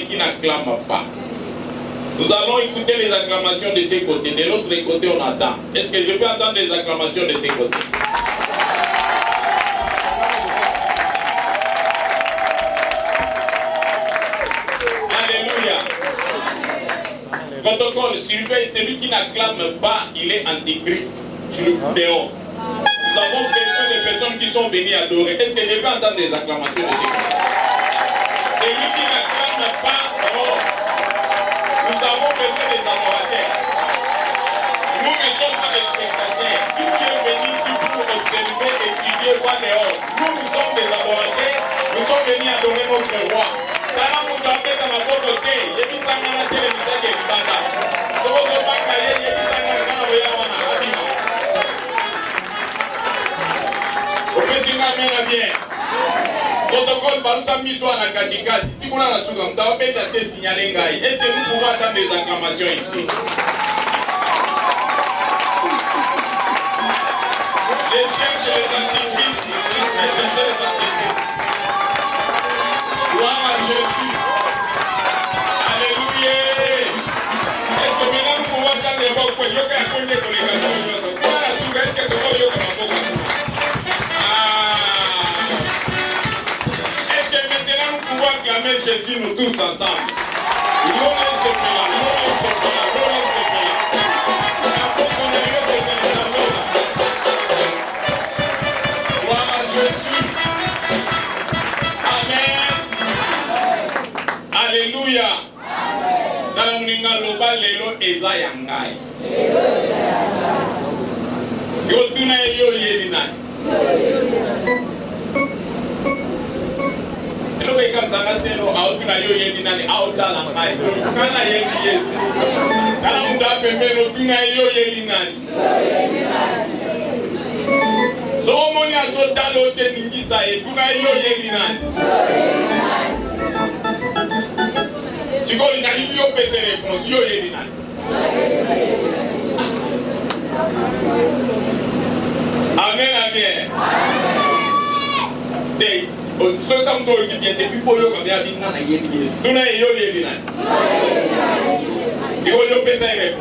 qui n'acclament pas. Nous allons écouter les acclamations de ces côtés. De l'autre côté, on attend. Est-ce que je peux entendre les acclamations de ces côtés? Alléluia. Protocole, surveille, celui qui n'acclame pas, il est antichrist. Tu le coupes dehors. Nous avons besoin de personnes qui sont venues adorer. Est-ce que je peux entendre des acclamations de ces côtés? Celui qui n'acclame pas, dehors. Nous avons besoin des adorateurs. Nous ne sommes pas des spectateurs. Qui est venu ici pour observer, étudier, voir dehors. Nous sommes des adorateurs. Nous sommes venus adorer notre roi. Protocole barusa miswa na katikati. Tikuna na suga mtawapeta testi nyalengai. Est-ce que nous pouvons attendre des acclamations ici? Je cherche les antichrists. Je cherche les antichrists. Gloire à Jésus. Alléluia. Est-ce que maintenant nous pouvons attendre les voix pour yoka ya konde kolekation? Kwa na suga est-ce que c'est yoka maboka? Acclamer Jésus nous tous ensemble. Gloire à Jésus. Amen. Alléluia. Dans la mninga loba lelo eza yangai. Yo tuna yo yelina. Look at Kanzangasero out na yo yendi nani out la ngai. Kana yendi Yesu. Kana munda pembeno tuna yo yendi nani. So moni azotalo te ningisa e tuna yo yendi nani. Chiko inali yo pese réponse yo yendi nani. Amen amen. Day. So come so you get the people you come here being na yendi. Tuna yo yendi nani. Yo pesa ere.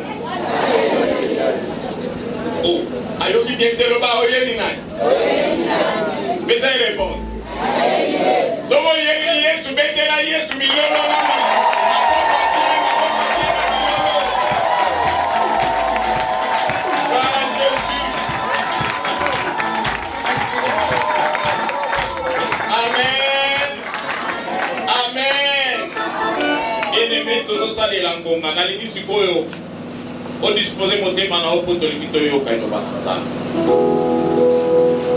Oh, ayo ki bien te lo ba o yendi nani. Pesa ere bon. So mo yendi Yesu betela Yesu miliono na. De la ngonga ngaliki sikoyo o dispose motema na opoto likito yo kaino bana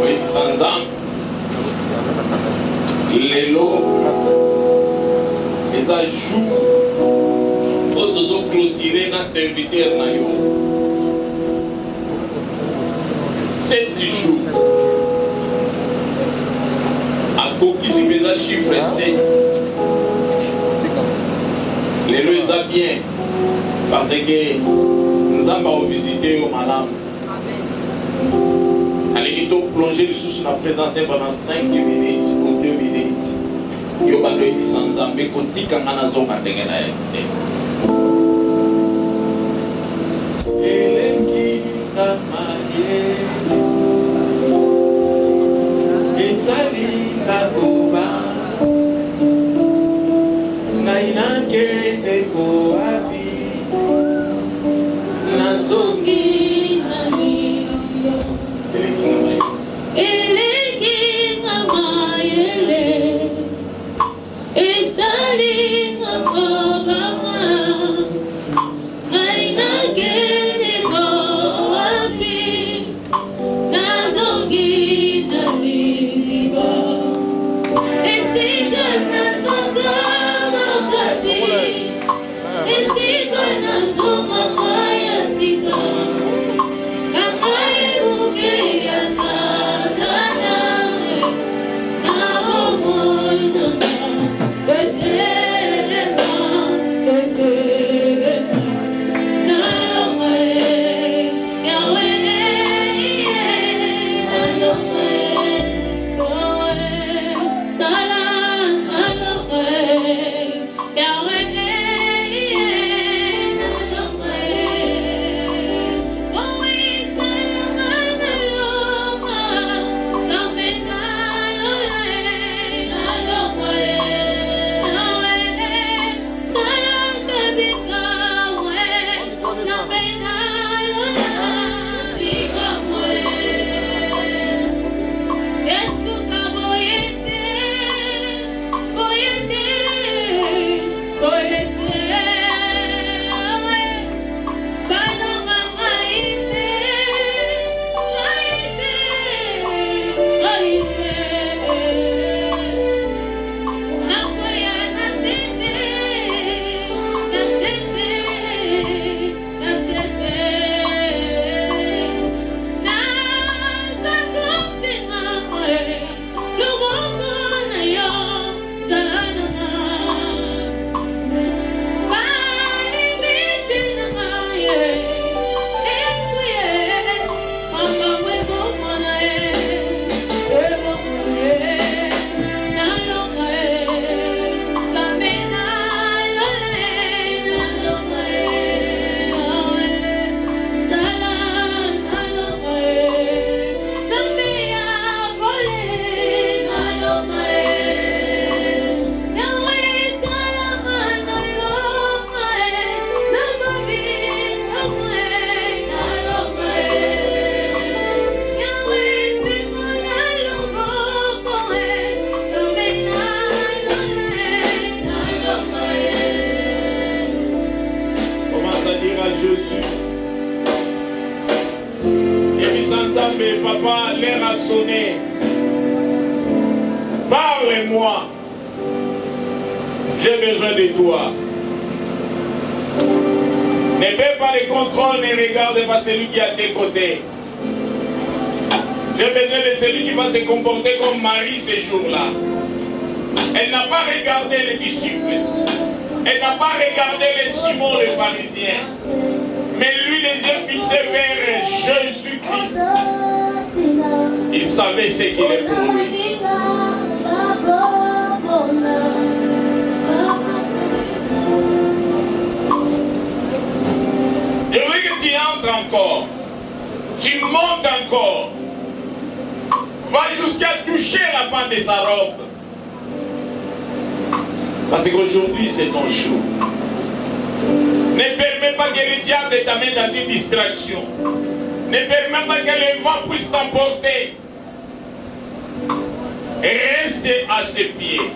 oui sanzam lelo eza jour o tozo clôturer na serviteur na yo 7 jours akokisi peza chiffre 7. Les lois sont bien parce que nous avons visité au Malam. Allez, il faut plonger les sous la présence pendant 5 minutes ou 2 minutes. Il y a des gens qui sont mais quand ils sont en zone à tenir Nainake eko wapi nazongi nani eleki ngamayele esali ngabama mais papa, l'heure a sonné. Parle-moi. J'ai besoin de toi. Ne fais pas les contrôles, ne regarde pas celui qui est à tes côtés. J'ai besoin de celui qui va se comporter comme Marie ces jours-là. Elle n'a pas regardé les disciples. Elle n'a pas regardé les Simon le pharisien. Mais lui, les yeux fixés vers Jésus-Christ. Il savait ce qu'il est pour lui. Je veux que tu entres encore. Tu montes encore. Va jusqu'à toucher la bande de sa robe. Parce qu'aujourd'hui, c'est ton jour. Ne permets pas que le diable t'amène dans une distraction. Ne permets pas que le vent puisse t'emporter. Reste à ses pieds.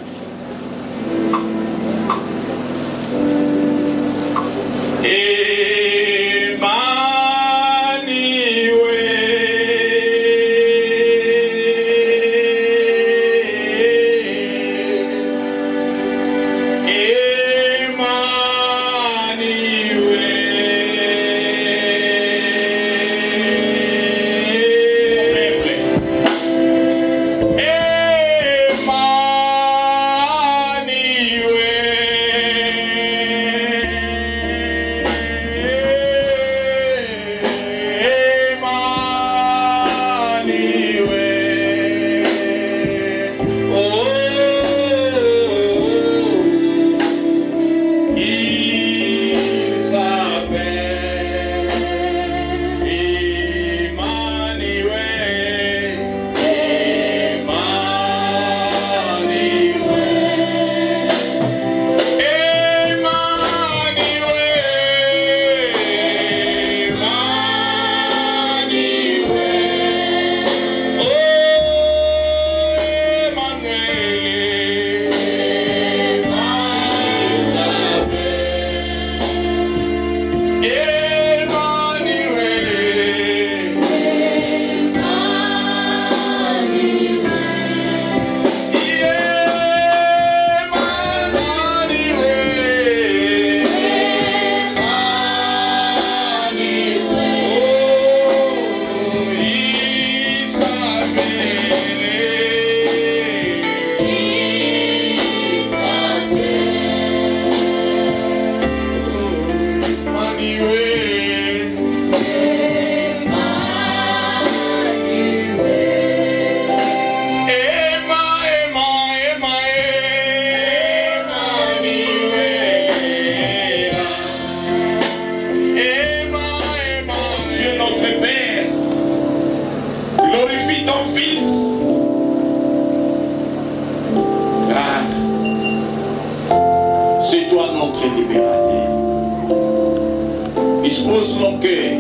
Dispose nos cœurs,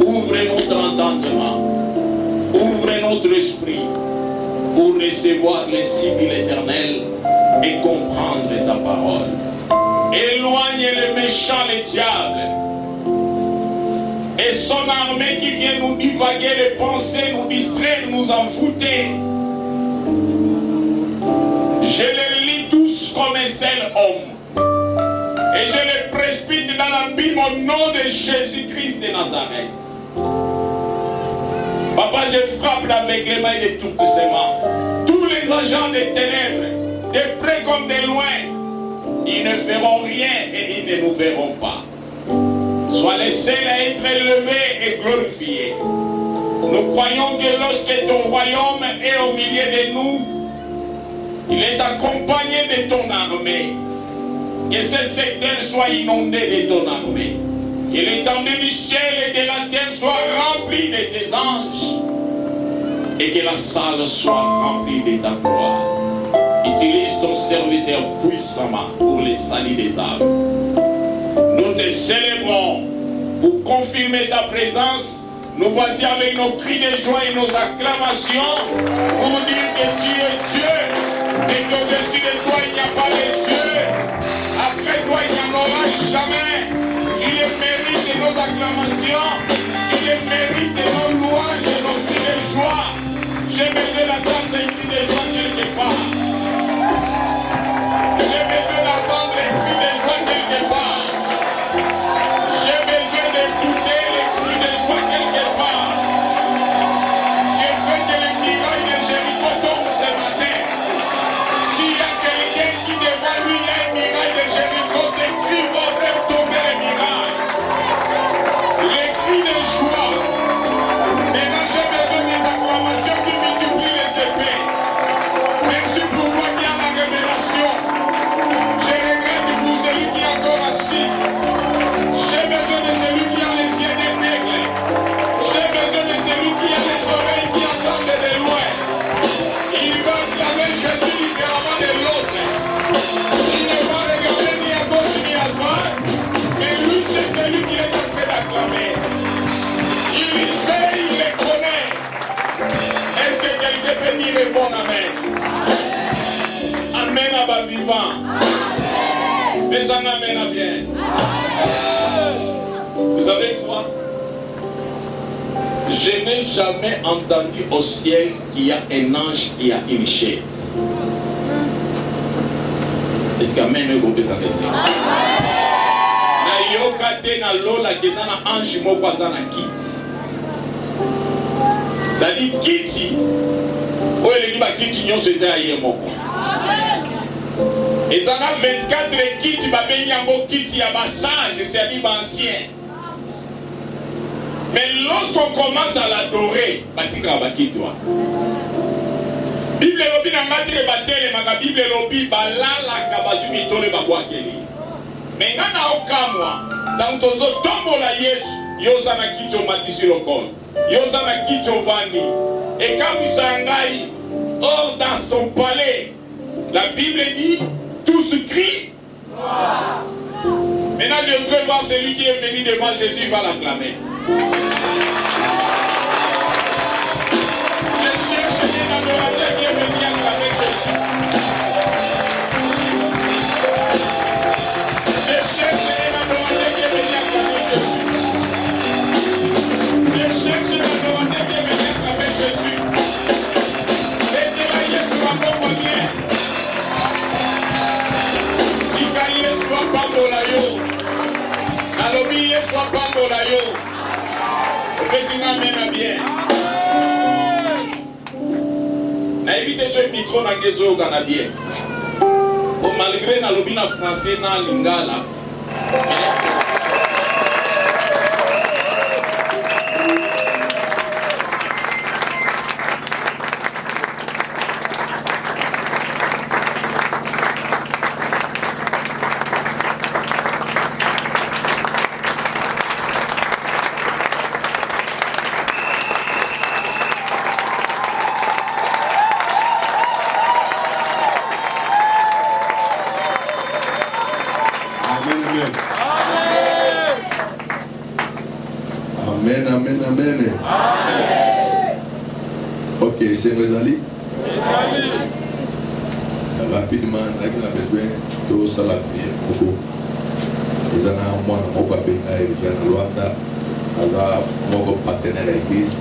ouvre notre entendement, ouvre notre esprit pour recevoir l'Esprit de l'Éternel et comprendre ta parole. Éloigne le méchant, le diable, et son armée qui vient nous divaguer les pensées, nous distraire, nous envoûter. Je les lis tous comme un seul homme. Et je les précipite dans l'abîme au nom de Jésus-Christ de Nazareth. Papa, je frappe l'aveuglement de toutes ces mains. Tous les agents des ténèbres, de près comme de loin, ils ne feront rien et ils ne nous verront pas. Sois les seuls à être élevés et glorifiés. Nous croyons que lorsque ton royaume est au milieu de nous, il est accompagné de ton armée. Que ce secteur soit inondé de ton armée. Que l'étendue du ciel et de la terre soit remplie de tes anges. Et que la salle soit remplie de ta gloire. Utilise ton serviteur puissamment pour les salut des âmes. Nous te célébrons pour confirmer ta présence. Nous voici avec nos cris de joie et nos acclamations pour dire que tu es Dieu et qu'au-dessus de toi il n'y a pas de Dieu. Après toi, il n'y en aura jamais. Tu les mérites de nos acclamations, tu les mérites de nos louanges et nos Je n'ai jamais entendu au ciel qu'il y a un ange qui a une chaise. Est-ce qu'amen est groupe sans essayer? Na yoka te na lola kezana ange moko azana kiti. Ça dit kiti. Oyo elengi bakiti nyonso eza ya ye moko. Ezana 24 kiti babengi yango kiti ya basage, c'est-à-dire ancien. Mais lorsqu'on commence à l'adorer, batika bakiti wa. Bible lobi na ngati ke batele maka Bible lobi balala ka bazumi tole bakwakeli. Mais ngana okamwa, donc tozo tombola Yesu, yoza na kiti omatisi lokolo. Yoza na kiti ovandi. Et quand il s'engaille hors dans son palais, la Bible dit tous crient. Maintenant je voudrais voir celui qui est venu devant Jésus va l'acclamer. Je cherche un adorateur qui est venu acclamer Jésus. Je cherche un adorateur qui est venu acclamer Jésus. Je cherche un adorateur qui est venu acclamer Jésus. Et là, Yesu va comprendre. Tika Yesu va pambola yo. Nalobi Yesu va pambola yo. Président mena bien. Na éviter ce micro na kezo canadien. Bon malgré na lobi na français na lingala. Amen. Ok, c'est Rezali. Rapidement, on a besoin de la prière. Les gens moi, mon papa, ils ont Luanda, mon partenaire à l'église.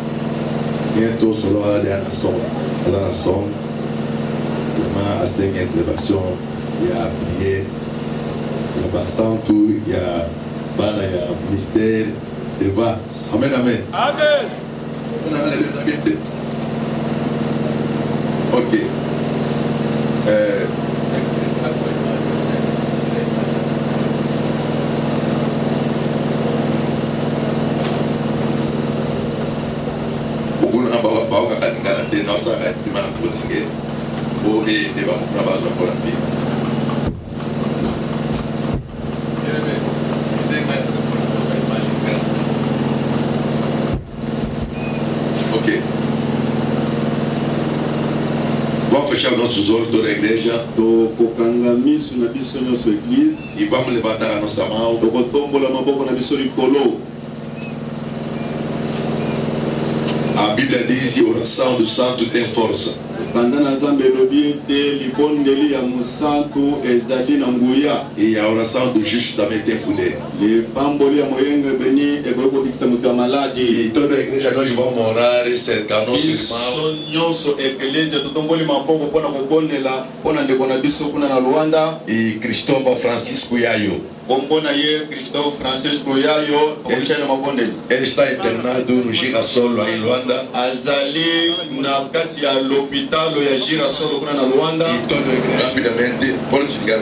Bientôt, solo à la sonde. Vraiment, à 5 interventions, il y a prière, il y a Bassantou, il y a Bana, il y a ministère, Eva. Amen, amen. Amen. Ok. Beaucoup n'ont pas de non, ça va être plus mal protégé. Pour les débats, on va encore la vie. Vamos fechar nossos olhos toda a igreja. E vamos levantar a nossa mão. A Bíblia diz que a oração do santo tem força. E a oração do justo também tem poder. E toda a igreja nós vamos orar e cercar nosso irmão. E Cristóvão Francisco Yayo. Ele está internado no Girassol lá em Luanda. E todo rapidamente, pode desligar.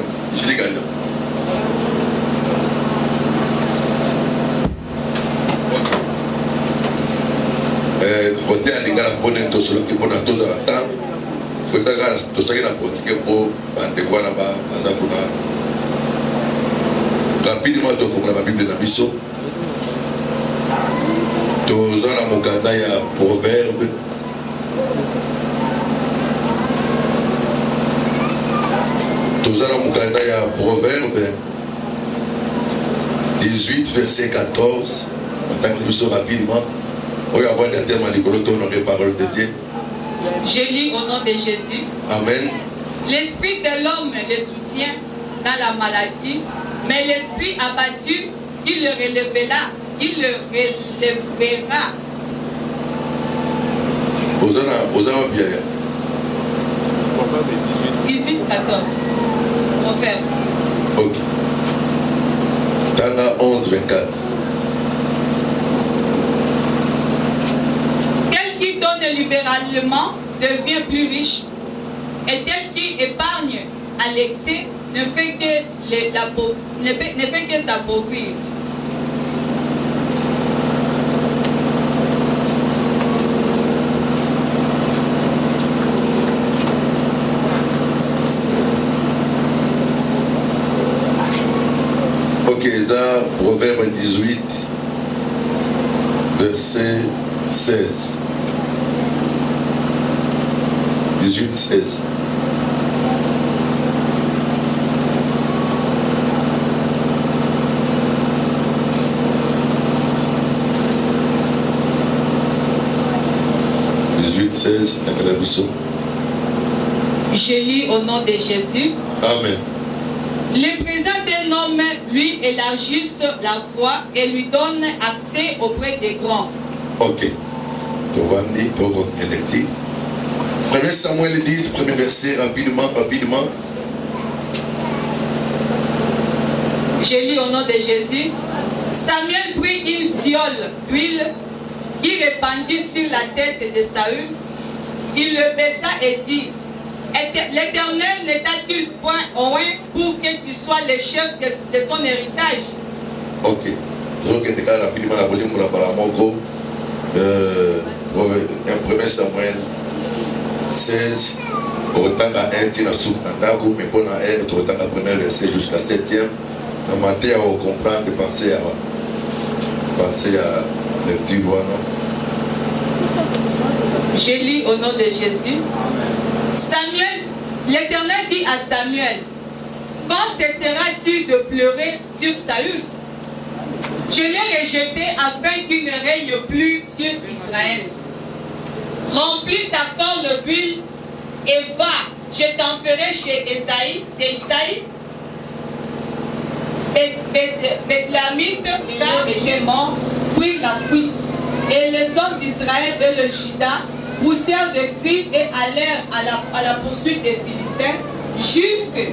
Você a ligar a pôr em todos os que pôr na toda a tarde. Pois agora, estou saindo a ponte que eu vou adequar a Bazapuna. Rapidement, tu faut la Bible na biso. Tu as la mokanda ya proverbe. Tu as la mokanda ya proverbe 18 verset 14. Attends que biso rapidement. On va avoir des termes à l'école honorer parole de Dieu. Je lis au nom de Jésus. Amen. L'esprit de l'homme le soutient dans la maladie, mais l'esprit abattu, il le relèvera Osama Biaya. 18, 14. Proverbe. Ok. Tanga 11, 24. Tel qui donne libéralement devient plus riche, et tel qui épargne à l'excès ne fait que s'appauvrir. Ok, ça, Proverbe 18, verset 16. 18, 16. Je lis au nom de Jésus. Amen. Les présents d'un homme lui élargissent la foi et lui donnent accès auprès des grands. Ok. Tovandi, Togot, électif. 1 Samuel 10, premier verset, rapidement. Je lis au nom de Jésus. Samuel prit une fiole d'huile, il répandit sur la tête de Saül. Il le baissa et dit: L'Éternel ne t'a-t-il point oint pour que tu sois le chef de son héritage? Ok. Donc, il y a rapidement la volume pour la paramoko. 1 Samuel 16. Autant à 1 tina sous Nandaku, mais pour la R, autant à premier verset jusqu'à 7e. Dans ma tête, on comprend de penser à le petit roi, non? Je lis au nom de Jésus. Samuel, l'Éternel dit à Samuel: Quand cesseras-tu de pleurer sur Saül? Je l'ai rejeté afin qu'il ne règne plus sur Israël. Remplis ta corne d'huile et va, je t'enverrai chez Esaïe, c'est Isaïe, Bethlamite, car j'ai mort, pris la fuite. Et les hommes d'Israël et le Juda poussèrent des cris et allèrent à la poursuite des Philistins jusque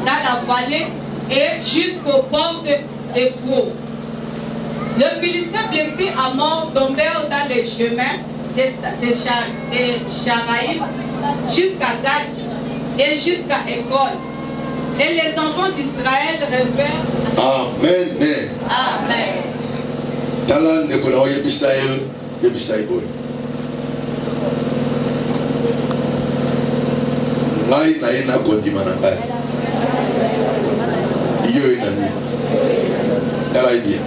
dans la vallée et jusqu'aux portes des Pros. Les Philistins blessés à mort tombèrent dans les chemins de Charaïm jusqu'à Gath et jusqu'à École. Et les enfants d'Israël revèrent. Amen. Amen. Talan ne kono yebisai boy. Ngai na ina kondima na ngai. Iyo ina ni. Talan bien.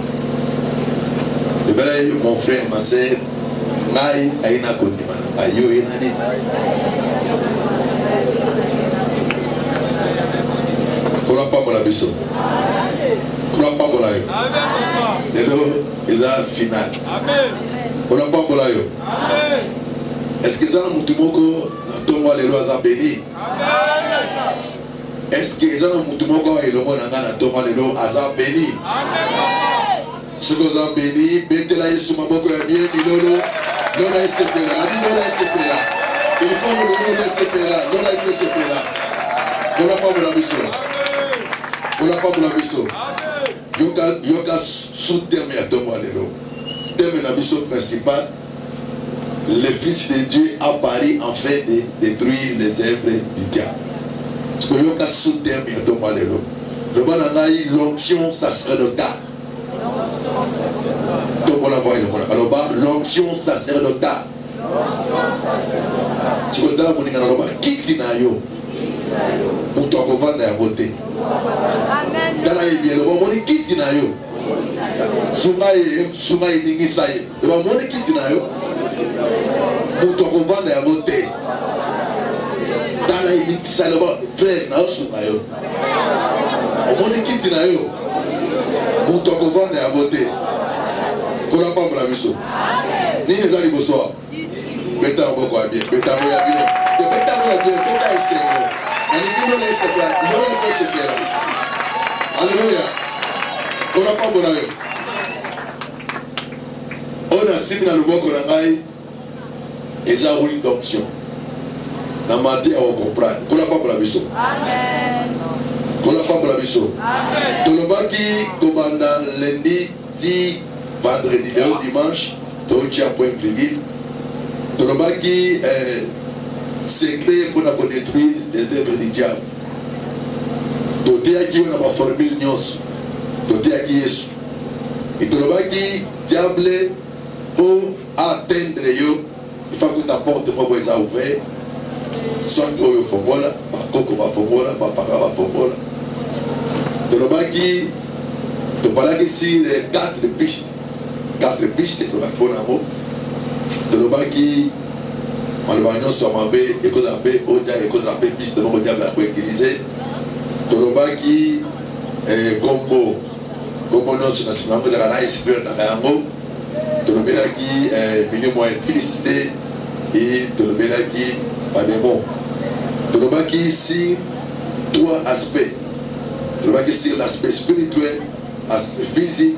Le bel mon frère, ma sœur, ngai aina kondima na ngai. Iyo ina ni. Kono pa mola biso. Kono pa mola yo. Lelo eza final. Amen. Kono pa mola yo. Amen. Est-ce que ça mutu moko na tomba lelo aza béni? Amen. Est-ce que ça mutu moko elongo na nga na tomba lelo aza béni? Amen. Ce que aza béni, betela yesu maboko ya bien bilolo. Lola esepela, la vie lola esepela. Il faut le lola esepela, lola esepela. Kono pa mola biso. Kono pa mola biso. Yoka sous-terme à tomba lelo. Terme na biso principal. Le Fils de Dieu a paru en fait de détruire les œuvres du diable. Parce que yoka sous-terme à tomba lelo. Le bon anaï l'onction sacerdotale. Alors l'onction sacerdotale. Si vous avez moninga naloba kiti na yo. Mutu akovanda ya bote. Amen. Tala bien le bon moni kiti na yo. Sumaye ningisa ye. Le bon moni kiti na yo. Mutu akovanda ya bote. Tala ningisa le bon frère na sumayo. Moni kiti na yo. Mutu akovanda ya bote. Kola pa mla biso. Nini ezali bosoa. Beta mboko ya bien. Beta mo ya bien. Beta mo ya bien. Beta esengo. Nani kino laisse bien. Yole laisse bien. Alléluia. Kola pa mla yo. On a signé le boko na ngai. Et ça une d'onction. La matin on comprend. Qu'on n'a pas pour la mission. Amen. Qu'on n'a pas pour la mission. Amen. Tout le monde qui commande lundi, dit vendredi, le dimanche, tout le point frigide. Tout le monde qui s'est créé pour détruire les œuvres du diable. Tout le monde qui a une formule nyos. Tout le monde qui est. Et tout le monde qui diable pour atteindre yo. Il faut que ta porte soit ouverte. Soit que tu fomola, bakoko ba fomola, bapaka ba fomola. Tout le monde qui tu parles ici les 4 pistes. 4 pistes, tu vas faire un mot. Tout le monde qui malheureusement soit mabé, école de la paix, école de la paix, piste de mon diable pour utiliser. Tout le monde qui combo non sur national de la esprit dans la mot. Tout le monde qui milieu moyen publicité et tout le monde qui pas de mots. Tout le monde qui ici 3 aspects. Tout le monde qui sur l'aspect spirituel, l'aspect physique,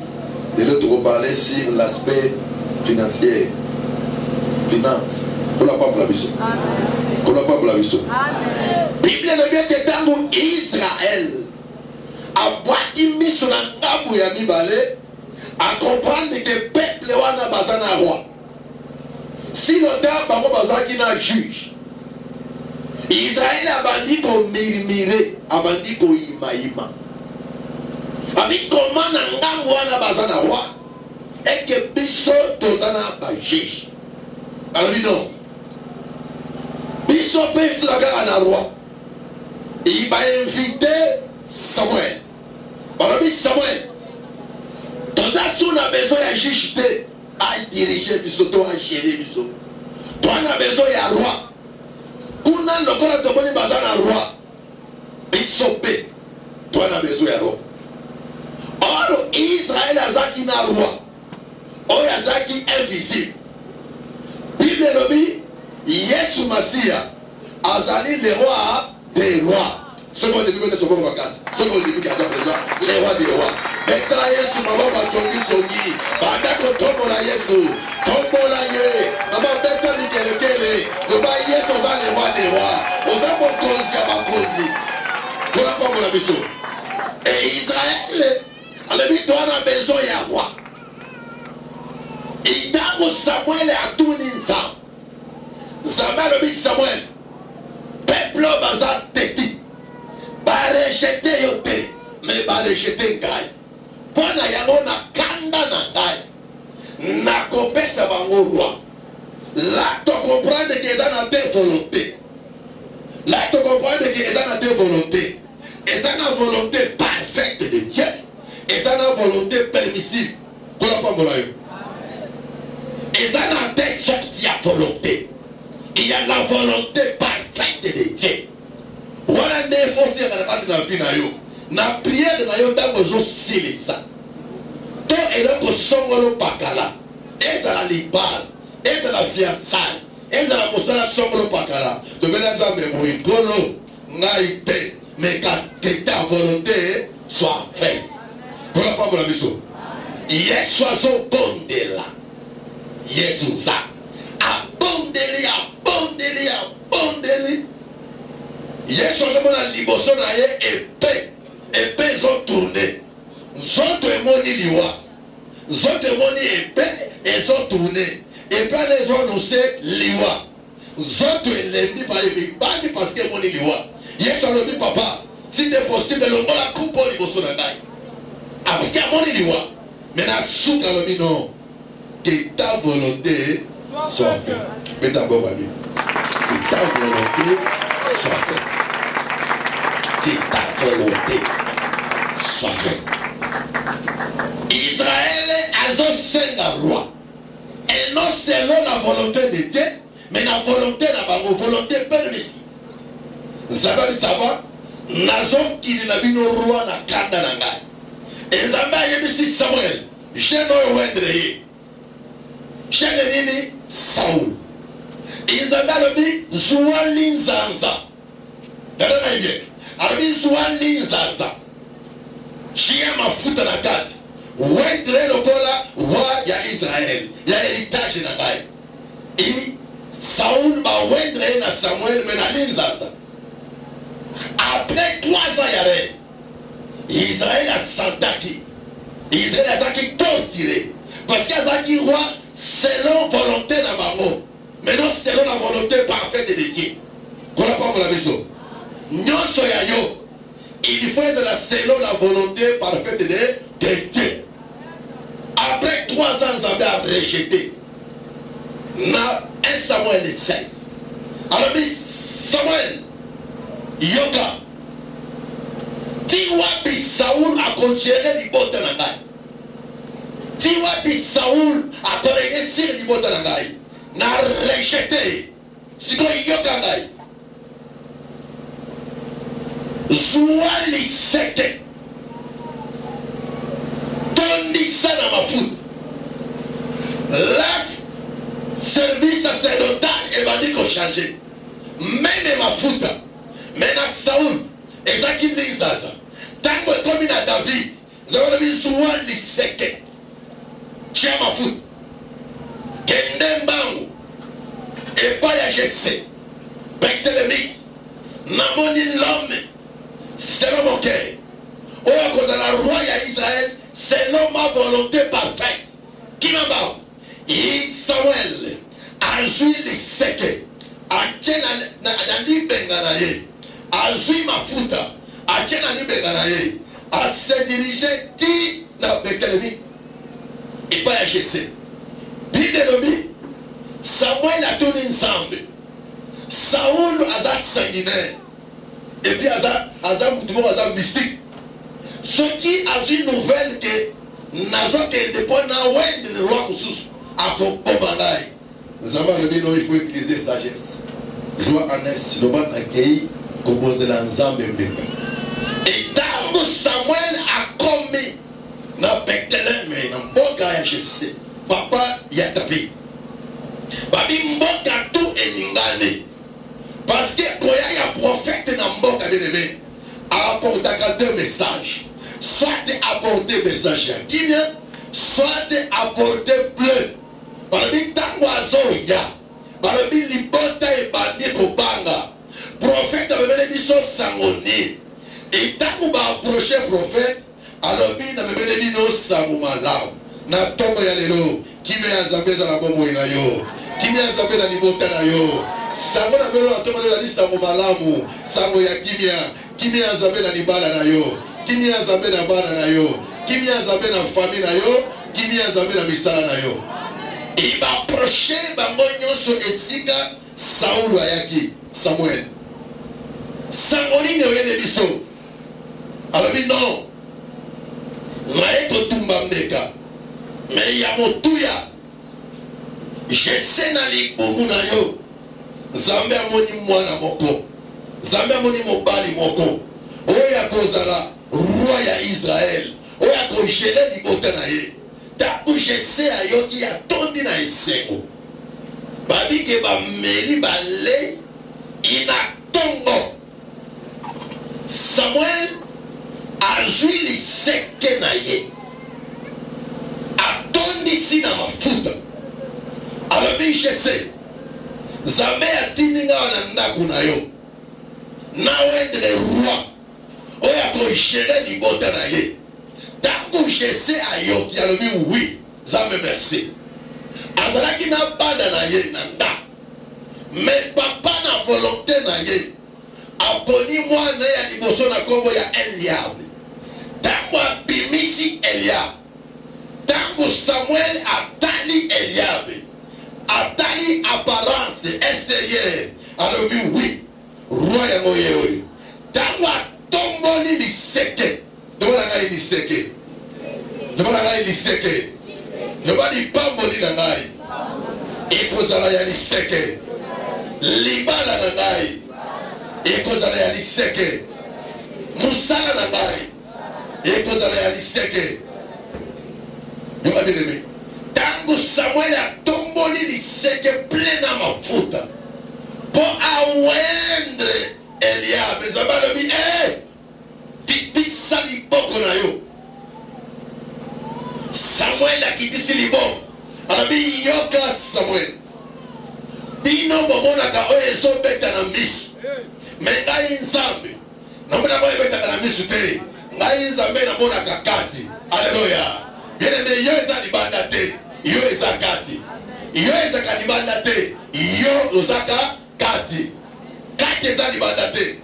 et l'autre on parler sur l'aspect financier. Finance. Qu'on n'a pas pour la mission. Qu'on n'a pas pour la mission. Bible ne vient que dans Israël. A boiti mission na ngabu ya mibale. A comprendre que le peuple wana bazana roi. Si l'auteur bango bazaki na juge. Israël a bandi ko murmurer, a bandi ko ima. Abi comment na ngabu wana bazana roi. Et que biso tozana ba juge. Alors dis non. Biso pe tout la gare na roi. Il va inviter Samuel. Alors dit Samuel. Dans la zone a besoin de juge à diriger biso, toi à gérer biso. Toi on a besoin de roi. Kuna lokola toboni bazana roi. Biso pe. Toi on a besoin de roi. Or Israël azaki na roi. Or azaki invisible. Bible lobi Yesu Masia azali le roi des rois. Ce qu'on dit de son bon vacances. Ce qu'on dit qu'il y a présent les rois des rois. Maintenant Yesu mama songi. Bandako tombola Yesu. Tombola ye. Mama beta ni kelekele. Le ba Yesu va les rois des rois. Oza mokonzi ya bakonzi. Kona pombola biso. Et Israël alebi to ana besoin ya roi. Et dans Samuel a tourné ça. Samuel a dit Samuel, peuple baza teti, ba rejeter yote, mais ba rejeter ngai. Pona yango na kanda na ngai, na kopesa bango roi. Là tu comprends que c'est dans ta volonté. Là tu comprends que c'est dans ta volonté. Et c'est la volonté parfaite de Dieu. Et c'est la volonté permissive. Qu'on a pas morayo. Et ça n'a pas sorti à volonté. Il y a la volonté parfaite de Dieu. Voilà des forces dans la vie. Na prière de nayo tango zo silisa. To eloko songolo pakala. Eza la libal. Eza la fiançailles. Eza la mosala songolo pakala. De benaza me moikolo naite. Mais que ta volonté soit faite. Pour la parole de la mission. Yes soit zo bondela. Yesu za abondeli Yesu azomona liboso na ye epé zo tourner nzoto emoni liwa nzoto emoni epé ezo tourner epé ana ezo annonce liwa nzoto elembi bandi parce que emoni liwa Yesu alobi papa si c'est possible longola kupo liboso na ngai parce que emoni liwa mais na suka alobi non que ta volonté soit faite. Mais d'abord, que ta volonté soit faite. Que ta volonté soit faite. Israël a un roi. Et non selon la volonté de Dieu, mais la volonté de la volonté permissive. Vous savez, ça va? Nazon qui est le roi na kanda na ngai. Et Zamba yebisi Samuel. Je n'ai wendreye. Je n'ai ni Saoul. Nzambe alobi zuwali nzanza. Tadama bien. Alobi zuwali nzanza. Chia mafuta na kati. Wendre lokola roi ya Israël. Ya héritage na ngai. Et Saoul Saoul va wendre na Samuel mais na linzaza. Après 3 ans ya règne, Israël a sentaki. Israël a qui torturé parce qu'il a qui roi selon volonté na bango. Mais non selon la volonté parfaite de Dieu. Qu'on n'a pas la maison. Nyonso ya yo. Il faut être là selon la volonté parfaite de Dieu. Après 3 ans, Zambé a rejeté. Na 1 Samuel 16. Alors, Samuel, Yoga, Tiwa bi Saoul a congéré l'ibota nangai. Tiwa bi Saoul a corrigé sur l'ibota nangai. Na rejeté. Siko Yoga ngai. Zua liseke. Tondisa na mafuta. La service sacerdotal et va dire qu'on change. Même mafuta. Maintenant Saoul. Ezaki lizaza. Tango comme na David. Zava na zua liseke. Tia mafuta. Kende mbangu. Et pas ya Jesse. Bectelemite. Namoni l'homme. Selon mon cœur. Oh, à cause de la roi d'Israël, selon ma volonté parfaite. Qui m'a dit? Samuel a joué les secs. A tenu à benganaye. A joué ma fouta. A tenu à benganaye. A se diriger ti na Bethlehemite. Et pas à Jesse. Bible de Samuel a tourné ensemble. Saoul a été sanguinaire. Et puis Aza mystique. Ce qui a une nouvelle que Nazo qui dépend na wend le roi Moussous a Kobangai. Zama le bino il faut utiliser sagesse. Joie en est le ban accueilli comme de l'ensemble mbeka. Et tango Samuel a commis na Bethléem mais na mboka ya Jesse. Papa ya David. Babi mboka tout eningane. Parce que quand il y a un prophète dans le monde, apporte 2 messages. Soit apporter message à Guinée, soit apporter bleu. Balobi tango azoya. Balobi libota et bandi kobanga. Prophète a mené biso sangoni. Et tango ba approcher prophète, alors bi na mené bino sangu malam. Na tombo ya lelo, kimi azambeza na bomo ina yo. Kimi azambeza libota na yo. Sango na belo atomo na sango malamu, sango ya kimia, kimia zabe na libala na yo, kimia zabe na bana na yo, kimia zabe na famille na yo, kimia zabe na misala na yo. Il va approcher bango nyonso esika Saoul ayaki Samuel. Sangoli ne oyede biso. Alors bi non. Lae ko tumba mbeka. Mais ya motuya. Je sais na libumu na yo. Zambe amoni mwana moko. Zambe amoni mobali moko. Oya kozala roi ya Israël. Oya kojele libota na ye. Ta ujese ayoki ya tondi na esengo. Babi ke ba meli bale ina tongo. Samuel a jui li seke na ye. A tondi si na mafuta. Alobi jese. Zambe atininga wana ndaku na yo. Na wendre roi. Oya kojele libota na ye. Tango jese ayoki alobi oui. Zambe merci. Azalaki na banda na ye na nda. Mais papa na volonté na ye. Aponi mwana ya liboso na kombo ya Eliab. Tango abimisi Eliab. Tango Samuel atali Eliab. Atali apparence extérieure. Alors oui, roi ya moyewe. Tango atomboli liseke. Demona ngai liseke. Demona ngai liseke. Demona pamboli na ngai. Ekozala ya liseke. Libala na ngai. Ekozala ya liseke. Musala na ngai. Ekozala ya liseke. Yoka bien aimé. Tango Samuel a tomboli liseke plein na mafuta. Pour awendre Eliab. Ezaba lobi, titisa liboko na yo. Samuel a kitisi liboko. Alobi yoka Samuel. bino bomonaka oyo ezobeta na misu me ngai nzambe namonaka oyo ebetaka na misu te ngai nzambe namonaka kati. Alleluya. Bien-aimé, yo eza libanda te, yo eza kati. Yo ezaka libanda te, yo ozaka kati. Kati eza libanda te.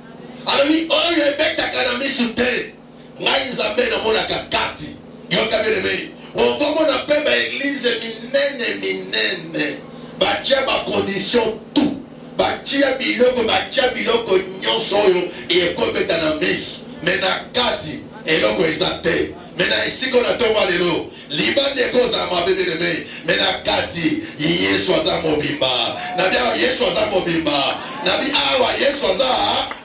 Alobi oyo ebetaka na misu te ngai nzambe namonaka kati. Yo ka bien-aimé, okomona mpe baeglize minene batia bacondition tout, batia biloko nyonso oyo ekobeta na misu me na kati eloko eza te. Me na esiko na tongo lelo libanda ekozala mabe bien-aimé me na kati Yesu aza mobimba. Nabi awa Yesu aza mobimba. Nabi awa Yesu aza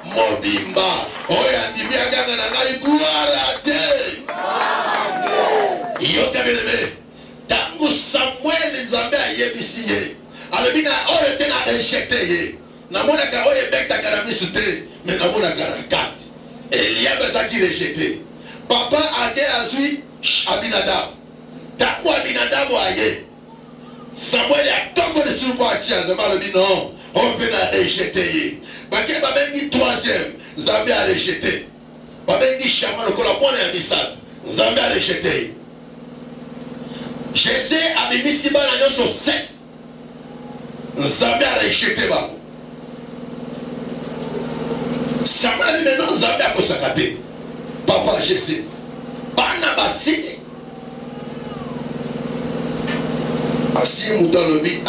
mobimba. Oyo andimi aganga na ngai gloire te. Yoka bien-aimé, tangu Samuel nzambe ayebisi ye alobi na oyo te na rejete ye namonaka oyo ebetaka na misu te me namonaka na kati. Eliab azaki rejete. Papa ake azwi Abinadab. Tangu Abinadab aye Samuel atongo lisusu po atia nzambe alobi non oyo mpe na rejete ye. Bake babengi troisième nzambe a rejete. Babengi Shama lokola mwana ya misato nzambe a rejete ye. Jesse abimisi bana nyonso 7 nzambe a rejete bango. Samuel abi maintenant nzambe akosaka te. Papa Jesse bana basili asi mutu alobi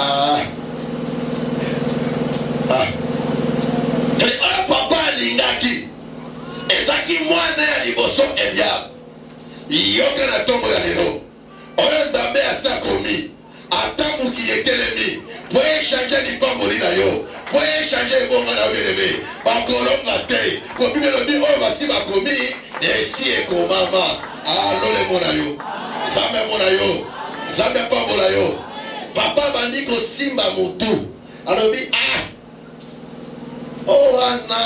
oyo papa alingaki ezaki mwana ya liboso Eliab. Yoka na ntongo ya lelo oyo nzambe asakomi ata mokili etelemi po echange lipamboli na yo po echange ebonga na yo bien-aimé bakolonga te po Bible elobi oyo basi bakomi esi ekomama. Alole mona yo nzambe mona yo nzambe apambola yo. Papa bandi kosimba mutu alobi owana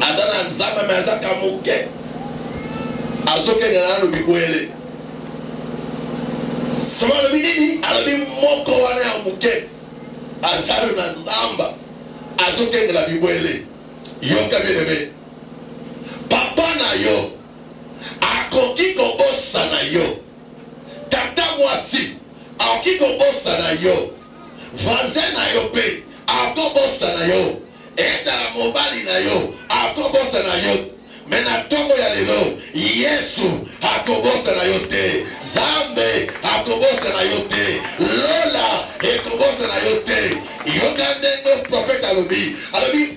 aza na nzambe me azaka moke azokenge na alobi boyele. Sama alobi nini? Alobi moko wana ya moke azalo na nzamba azokenge na biboyele. Yoka bien-aimé, papa na yo akoki kobosa na yo, tata mwasi akoki kobosa na yo, voisin na yo pe akobosa na yo, ezala mobali na yo akobosa na yo. Me na ntongo ya lelo Yesu akobosa na yo te, Zambe akobosa na yo te, Lola ekobosa na yo te. Yoka ndenge profeta alobi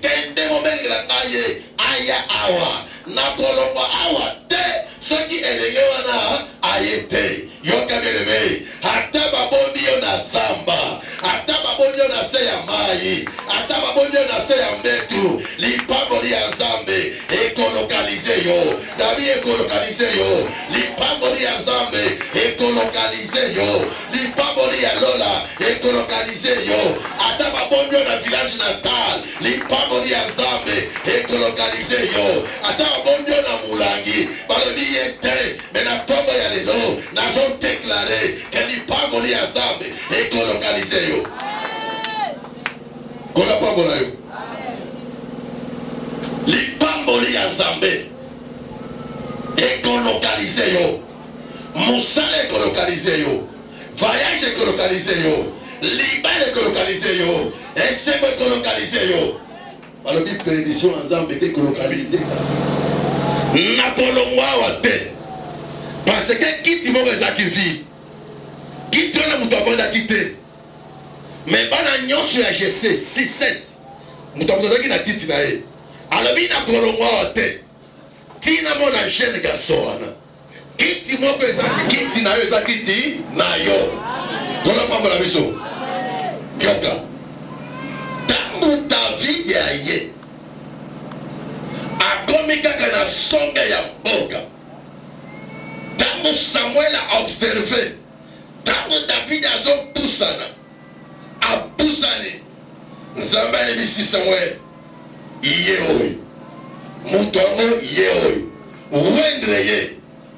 kende mobengela ngai aya awa nakolongwa awa te soki elenge wana aye te. Yoka bien-aimé, ata babondi yo na zamba, ata babondi yo na se ya mai, ata babondi yo na se ya mbetu, lipamboli ya Nzambe ekolokalize yo. Dabi ekolokalize yo. Lipamboli ya Nzambe ekolokalize yo. Lipamboli ya Lola ekolokalize yo. Ata babondi yo na village natal, lipamboli ya Nzambe ekolokalize yo. Ata babondi yo na Mulangi balobi ye te me na ntongo ya lelo nazo déclaré que lipamboli ya Nzambe ekolokalize yo. Kola pambola yo. Lipamboli ya Nzambe ekolokalize yo. Musala ekolokalize yo. Voyage ekolokalize yo. Libere ekolokalize yo. Esembo ekolokalize yo. Balobi bénédiction ya Nzambe ekolokalize na kolongwa awa te. Parce que kiti moko ezaki vi kiti wana mutu abondaki te. Me bana nyonso ya Jesse 6-7 mutu abondaki na kiti na ye alobi na kolongwa awa te. Tina mona jeune garçon wana kiti moko ezaki kiti na yo eza kiti na yo. Kola pambola biso. Yoka tangu David ya ye akomi kaka na songe ya mboka. Tangu Samuel a observé, tangu David azopusana apusani Nzambe ayebisi Samuel iye oyo mutu yango ye oyo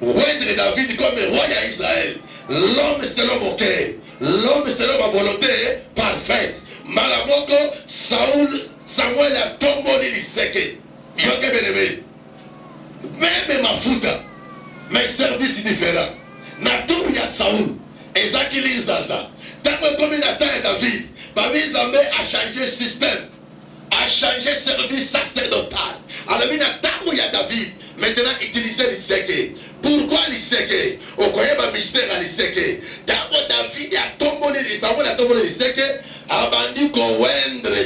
wendre David comme roi ya Israël, l'homme selon mon cœur, l'homme selon ma volonté parfaite. Malamoko, Samuel a tombé l'iseke. Il y a même ma fouta, mes services différents. Natur ya Saoul, Ezakili Zaza. Tant que comme il attend David, Babi Zambé a changé le système, a changé le service sacerdotal. Alors, il y a David, maintenant utiliser l'iseke. Pourquoi l'iseke? Au croyez pas mystère à l'iseke. D'abord, David a tombé l'iseke, a bandu qu'on wendre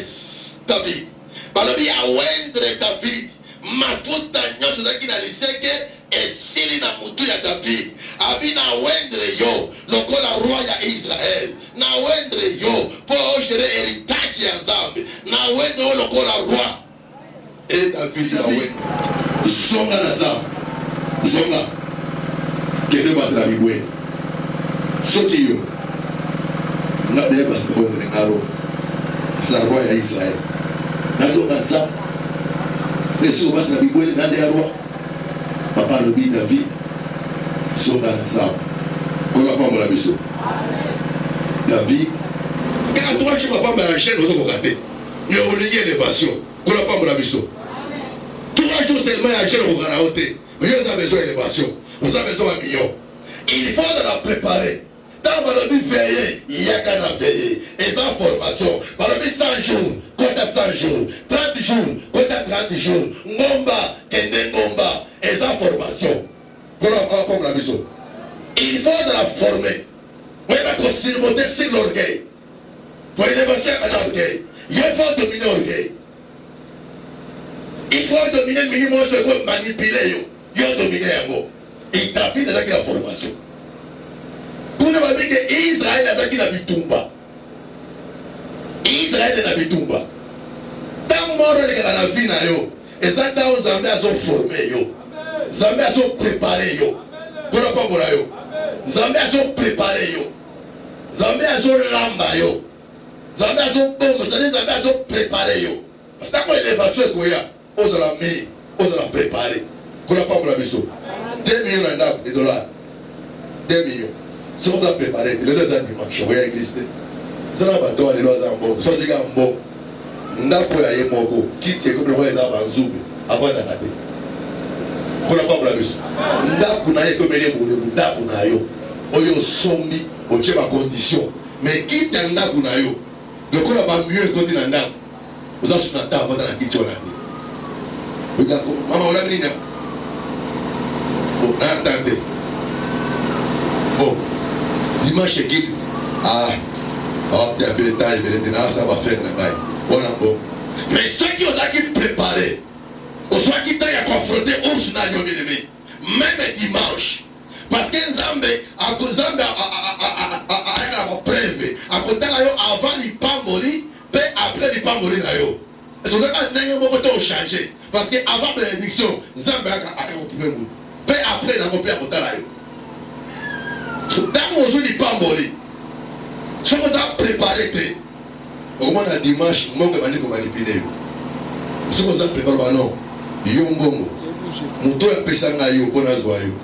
David. Balobi a wendre David. Mafuta nyonso zaki na liseke esili na mutu ya David. Abi na wendre yo lokola roi ya Israël. Na wendre yo pour gérer héritage ya Nzambe. Na wendre yo lokola roi. Et David a wendre. Zonga na za. Zonga. Kende batra bibwe. Soki yo. Na de basi wendre ngaro. Za roi ya Israël. Na zonga za. Et si on va la Bible, il y a des rois. Papa le dit David, son ensemble. On va pas me la biseau. David, quand toi tu vas pas me la chaîne, on va rater. Mais on a une élévation. On va pas me la biseau. 3 jours seulement, la chaîne, on va la ôter. Mais on a besoin d'élévation. On a besoin d'un million. Il faut la préparer. Dans le but veiller, il y a qu'à veiller. Et sans formation, par le but 100 jours, quota 100 jours, 30 jours, quota 30 jours, ngomba, kende ngomba, et sans formation. Comme la mission. Il faut de la former. Oui, mais qu'on surmonter sur l'orgueil. Pour élévation à l'orgueil. Il faut dominer l'orgueil. Il faut dominer le minimum de quoi manipuler. Il faut dominer un mot. Il t'appuie déjà qu'il y a la formation. Pour ne pas dire que Israël a qui n'a bitumba. Israël n'a bitumba. Tant mort les gars la vie na yo. Et ça tant Zambé a formé yo. Zambé a préparé yo. Pour ne pas mourir yo. Zambé a préparé yo. Zambé a lamba yo. Zambé a bombe. Zambé a préparé yo. Parce que quand l'élévation est goya, on doit la mettre, on doit la préparer. Pour ne pas mourir biso. 2 millions de dollars. 2 millions. Si on a préparé, les 2 ans dimanche, on va exister. Si on a pas toi, les 2 ans bon, si on dit qu'on bon, on a pour y aller moko, quitte c'est comme le roi des arbres en zoub, avant d'attaquer. On n'a pas pour la buse. On a pour aller comme les boulons, on a pour aller, on y a sombi, on tient ma condition. Mais quitte c'est un pour aller, donc on n'a pas mieux côté d'un dame. Vous avez sur la table avant d'aller quitter on a dit. Regarde, maman, on a mis bon, on a entendu. Bon. Dimanche guide. Ah, tu as fait le temps, ça va faire le bail. Bon. Mais ceux qui ont préparé, soit qui t'ont confronté au scénario ennemi, même dimanche, parce que Zambé a prévu, à côté avant les pamboli, puis après les pamboli. Et ce que nous changé, parce qu'avant la bénédiction, Zambé a coupé le puis après, il a coupé à côté. Dans mon jour, il n'est pas moli. Si on a préparé, au moins le dimanche, on va manipuler. Si on a préparé, non. Il y a un bon mot. Mon a fait ça, il y a un bon joyeux.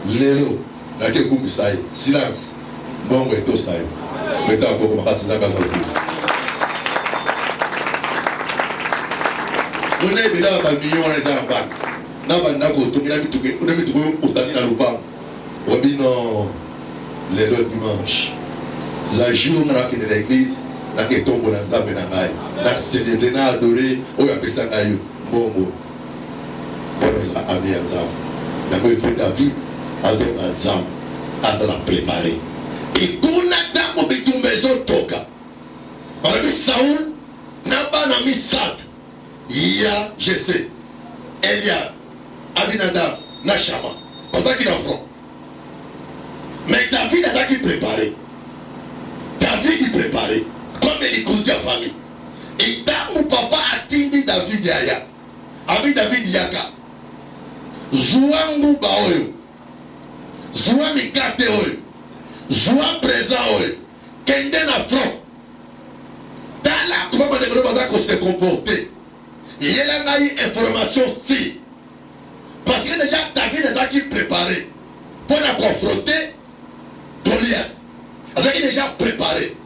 Lélo, la queue comme ça, silence. Bon, mais tout ça. Mais t'as encore comme ça, c'est la on est bien dans un million, on est en bas. N'a pas d'accord, on a mis tout le temps. On dit non. Les 2 dimanches, les jours dans l'église, dans le tombeau dans Zambé, dans le célébrer, dans l'adorer, on a fait ça dans le bon. On a amené à Zambé. D'abord, il faut David, à Zambé, à la préparer. Et quand on a dans une maison, toka. Par exemple, Saoul, n'a pas mis Sad. Il y a, je sais, Eliab, Abinadab, Nachama. Parce qu'il est en front. Mais David a qui préparé. David est préparé. Comme il est cousin en famille. Et dans mon papa a dit David Yaya. Abi David Yaka. Zouangou Baoyo. Zouami Kate Oyo. Zouam présent Oyo. Kende na front. Dans la comment on devrait se comporter. Il y a une information si. Parce que déjà David a qui préparé. Pour la confronter. Goliath. azalaki déjà préparé.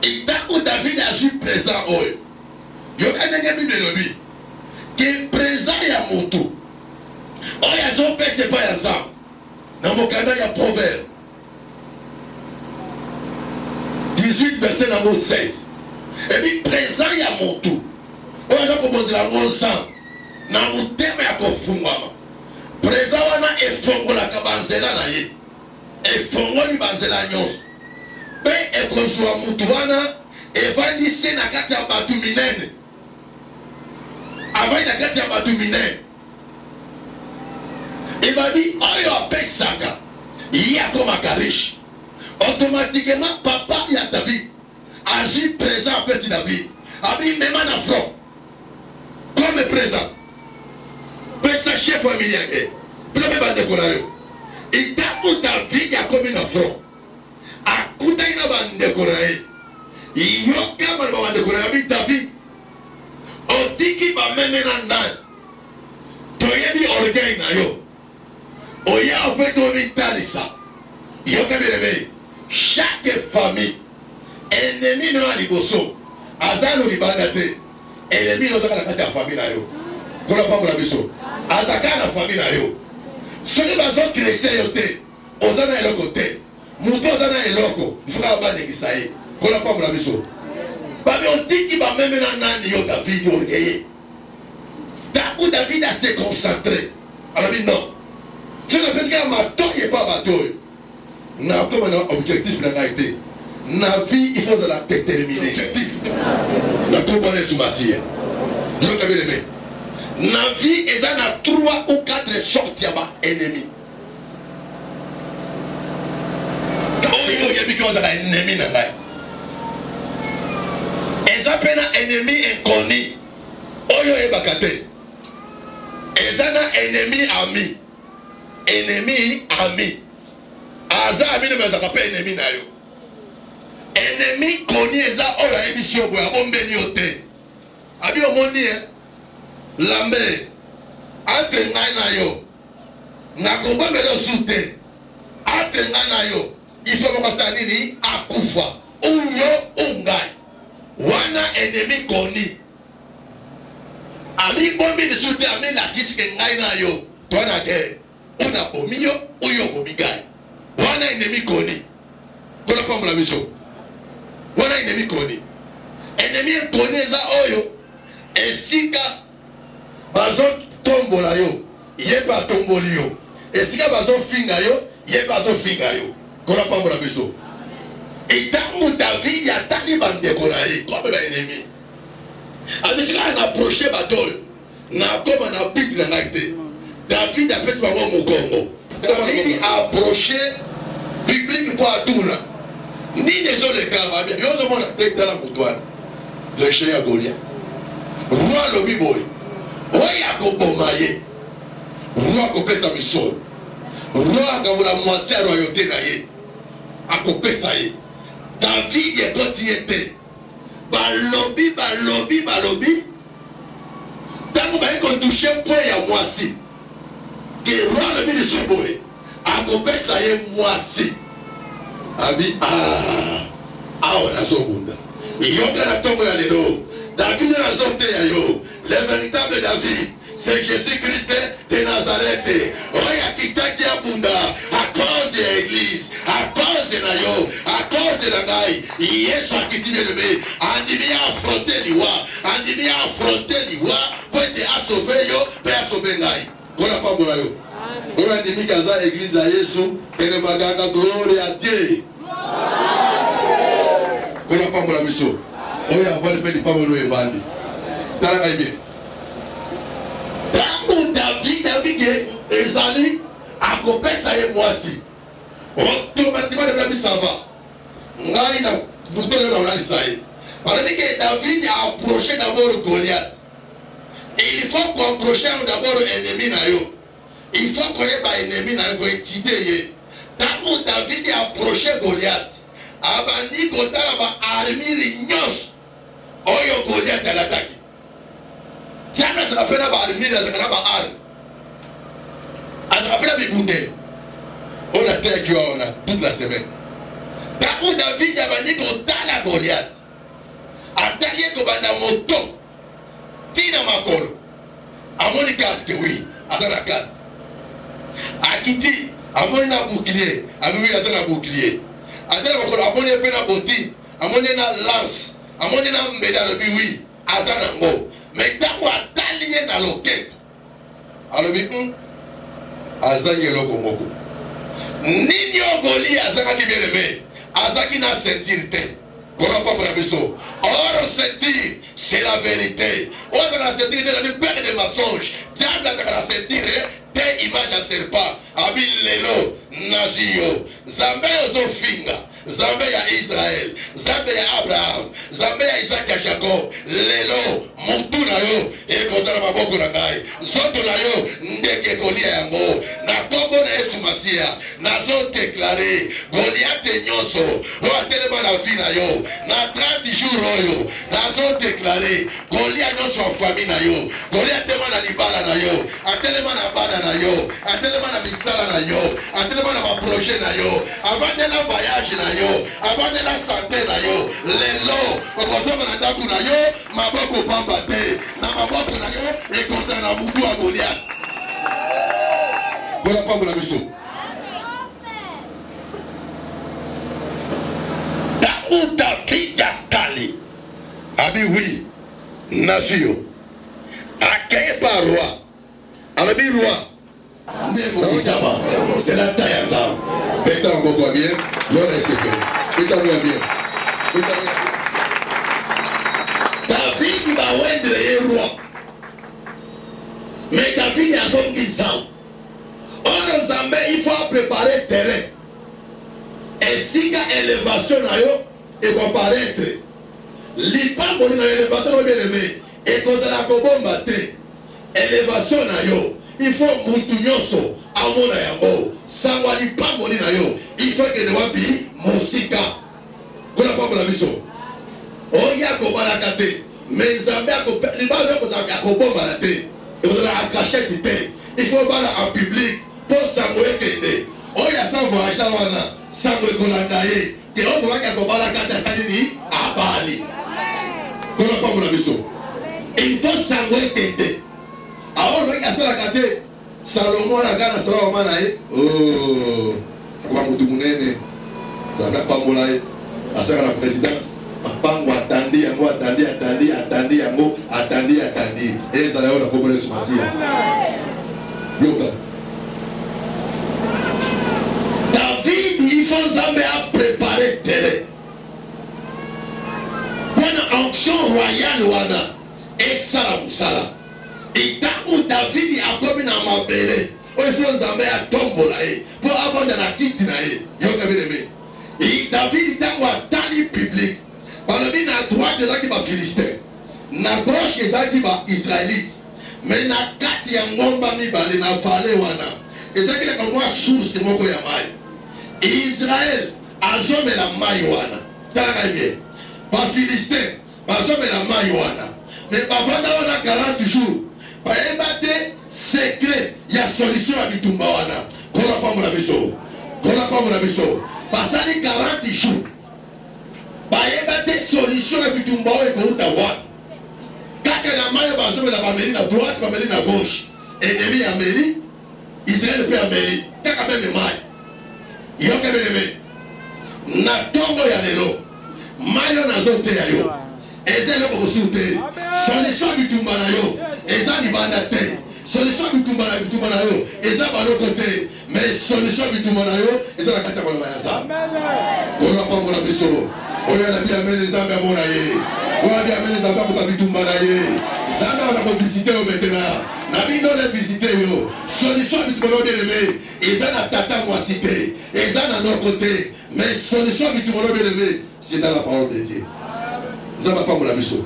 Et tant que David a vu présent, yoka ndenge Bible elobi que présent ya motu oyo azopesa epai ya Nzambe na mokanda ya Proverbe 18 verset nango 16. Et puis présent ya motu oyo aza kobondela yango Nzambe na motema ya kofungwama. Présent wana efongolaka banzela na ye, efongoli banzela nyonso mpe ekozwa mutu wana evandisi na kati ya bato minene, avandi na kati ya bato minene. Ebabi oyo apesaka ye akomaka riche. Automatiquement papa ya David azwi présent apesi David abi mema na front comme présent pesa chef famille yake bilobe bandeko na yo. Itaku David akomi na front akutani na bandeko na ye yoka ba bandeko na ye David otiki bameme na ndani toyebi orgueil na yo oya opeti omitalisa yoka bilebe. Chaque famille ennemi no ya liboso azalo libanda te ennemi no toka na kati ya famille na yo kola pambola biso azaka na famille na yo soki bazo chrétien yo te oza na eloko te mutu oza na eloko ifuka bandekisa ye kola pambola biso babi otiki bameme na nani yo David orgueillé taku David a se concentré alobi non soki napesika matoye pa bato oyo na comme un objectif n'a été na vie il faut de la déterminer objectif na tout bon les soumasiens donc avez aimé na vie et ça na 3 ou 4 sortes ya ennemis oyo yebi ko za ennemi na ngai eza pena ennemi inconnu oyo ebaka te eza na ennemi ami aza amine mezaka pe ennemi na yo. Ennemi koni eza oyo ayebisi yo boya ombeni yo te abi omoni lambe ate ngai na yo nakobombela osu te ate ngai na yo ifo mokasa nini akufa uyo ungai wana ennemi koni ami bombi lisu te ami lakisi ke ngai na yo twana ke una bomi yo uyo bomi ngai wana ennemi koni kola pambola biso wana ennemi koni. Ennemi koni eza oyo esika bazo tombola yo ye ba tomboli yo esika bazo finga yo ye bazo finga yo kola pambola biso. Etango David atali bandeko na ye comme ba ennemi abisika na approcher bato oyo na koma na bible na ngai te David apesi bango mokongo David a approché biblique pour Aduna. Ni les autres cas, bien, nous avons la tête dans la moutoine. Le chien à Goliath. Roi le biboy. Roi Yakobo Maye. Roi Kopé sa mission. Roi qui a la moitié de la royauté naïe. A Kopé sa yé. David est quand il était. Balobi. Tant qu'on touché point à moi si. Que roi le biboy boy. akopesa ye mwasi abi on a sobunda yoka na tombo ya lelo David na zote ya yo le véritable David c'est Jésus-Christ de Nazareth oya kitaki abunda à cause de l'église à cause de na yo à cause de la ngai Yesu akitime le andimi affronter liwa andimi affronter liwa pour te sauver yo pour sauver ngai kona pambola yo. On a dit que l'église à Jésus et le magaga gloire à Dieu. On n'a pas mon ami. On va avoir le pays pas mon nom vendu. T'as la bien. Tant David que Ezali a coupé ça et moi aussi. Automatiquement le ami ça va. Ngai na bouton dans la salle. Parce que David a approché d'abord Goliath. Et il faut qu'on approche d'abord l'ennemi na yo. Il faut qu'on ait un ennemi dans le quotidien. Tant que David a approché Goliath, abandi kotala ba armure nyos oyo Goliath attaqué. Jamais ça fait ba armure ça kana ba arme. Ça fait ba bibunde. On a terre qui on a toute la semaine. Ntango David abandi kotala Goliath, atali ye kobanda moto tina makolo, amoni casque, oui, aza na casque. Akiti amoni na bouclier, ami aza na bouclier. Atala makolo amoni pe na boti, amoni na lance, amoni na mbeda bi oui, aza na ngo. Mais ntango atali ye na loketo, alobi azangi eloko moko. Nini ogoli azangaki bien aimé, azaki na ceinture te. Kola pa pour abeso. Or ceinture, c'est la vérité. Or la ceinture c'est le père des mensonges. Diable a la ceinture te image à serpent. Abi lelo nazio. Zambe ozofinga. Zambe ya Israël. Zambe ya Abraham. Zambe ya Isaac ya Jacob. Lelo mutu na yo ekozala maboko na ngai. Zoto na yo ndeke kolia yango. Na kombo na Yesu Masia. Nazo déclarer Goliath nyonso. O atelema na vie na yo. Na 30 jours oyo. Nazo déclarer Goliath nyonso en famille na yo. Goliath tema na libala na yo. Atelema na bana na yo. Atelema na misala na yo. Atelema na ma projet na yo. Avant de la voyage na yo. Avant de la santé na yo. Lelo okozonga na ndaku na yo. Maboko pamba te. Na maboko na yo ekozala na mutu ya Goliath. Voilà pamba na biso. David Kali. Abi oui. Nation. Accueilli par roi. Abi roi. C'est la taille à ça. Pétant encore bien. L'on est séqué. Pétant bien. David va wendre le roi. Mais David a son guisant. Or, Zambé, il faut préparer le terrain. Et si il y a élévation, il faut paraître. L'ipambo na élévation, bien aimé. Et quand on a kobomba te. Élévation, il faut mutu nyonso amona yango. Sangwa l'ipambo na yo. Il faut que ne wapi musika. Kuna pambo na biso. Oya kobala kate. Mais Zambé libalo ko kobomba na te. Et vous allez à cachette te. Il faut bala en public pour sangwe kende. Oya sa voyage wana. Sangwe kolandaye. Te obo waka kobala kate sadini abali. Kuna pambo na biso. Il faut sangwe kende. Alors le gars ça la kate. Salomon la gana sala mana e. Oh. Kwa mutu munene. Ça va pas molaye. Asaka la présidence. Pango attendez yango attendez yango attendez. Et ça là on a compris ce matin. Yoka. David il faut Zambé a préparé télé. Une onction royale wana et sala. Et tant David a commis dans ma belle, il faut Zambé a tombola pour avoir dans la quitte na yoka bien. Et David tant a tali public. Par le bien à droite des gens qui va Philistins, na gauche des gens qui va Israélites, mais na quatre ya ngomba mi balé na fale wana. Et ça qui est comme moi source moko ya mai. Israël azome la mai wana. Tala bien. Par Philistins, azome la mai wana. Mais bavanda wana 40 jours. Ba ebate secret ya solution à bitumba wana. Kola pa mona biso. Basali 40 jours. Bayeba des solutions et puis tu m'as écouté à voir. Kaka na mayo bazome la bameli à droite, bameli à gauche. Ennemi à Meli, Israël peut à Meli. Kaka ben mai. Yoka ben na tongo ya lelo. Mayo na zote ya yo. Ezelo ko bosoute. Solution du tumbana yo. Eza di banda te. Solution du tumbana yo. Eza ba l'autre côté. Mais solution du tumbana yo, eza la kata bana ya ça. Kola pa mona biso. On a bien amené les âmes à mon aïe. On a bien amené les âmes à mon aïe. Ça n'a pas visité au maintenant. Nabi non les visiter yo. Solution du tout le monde aimé. Ils ont un tata moi cité. Ils ont un autre côté. Mais solution du tout le monde aimé, c'est dans la parole de Dieu. Nous n'avons pas mon abisso.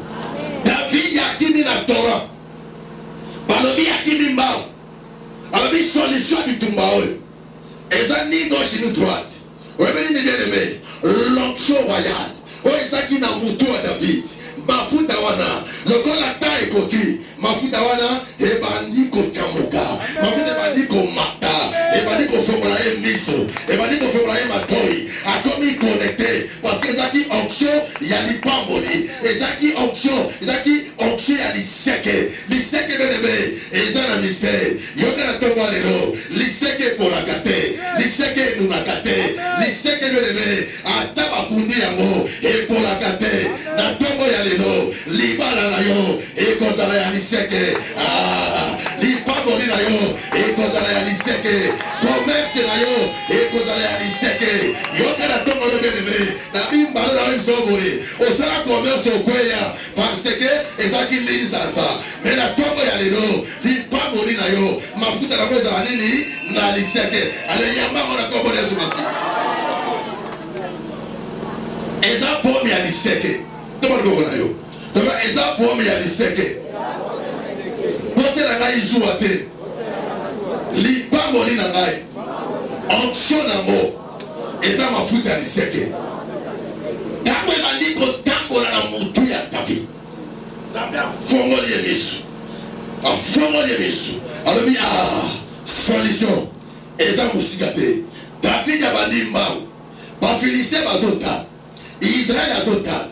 David y a kimi la Torah. Balobi y a kimi mbao. Balobi solution du tout mbao. Ils ont ni gauche ni droite. Oui, bien aimé, l'onction royale. Oui, ça qui n'a moutou à David. Mafuta wana, le col à taille coquille. Mafuta wana, et bandi ko tiamoka. Mafuta bandi ko mata. Et bandi ko fomolaye miso. Et bandi ko fomolaye matoi. A komi ezali connecté parce que ezaki onction ya lipamboli ezaki onction ya liseke bene eza na mystère yoka na ntongo ya lelo liseke epolaka te liseke enunaka te liseke bene ata bakundi yango epolaka te na ntongo ya lelo libala na yo ekozala ya liseke lipamboli na yo ekozala ya liseke commerce na yo ekozala ya liseke yoka na ntongo no bene na bimbala na yo bisoboye osala commerce okweya parce que ezalaki linzanza me na ntongo ya lelo lipamboli na yo mafuta nango ezala nini na liseke aleyambango na kombo na Yesu Masihi eza pomi ya liseke tomona bongo na yo eza pomi ya liseke pose na ngai zuwa te lipamboli na ngai onction nango eza mafuta ya liseke ntango ebandi kotambola na motu ya David Nzambe afongoli ye miso alobi solution eza mosika te David abandi mbangu bafiliste bazotala Israel azotala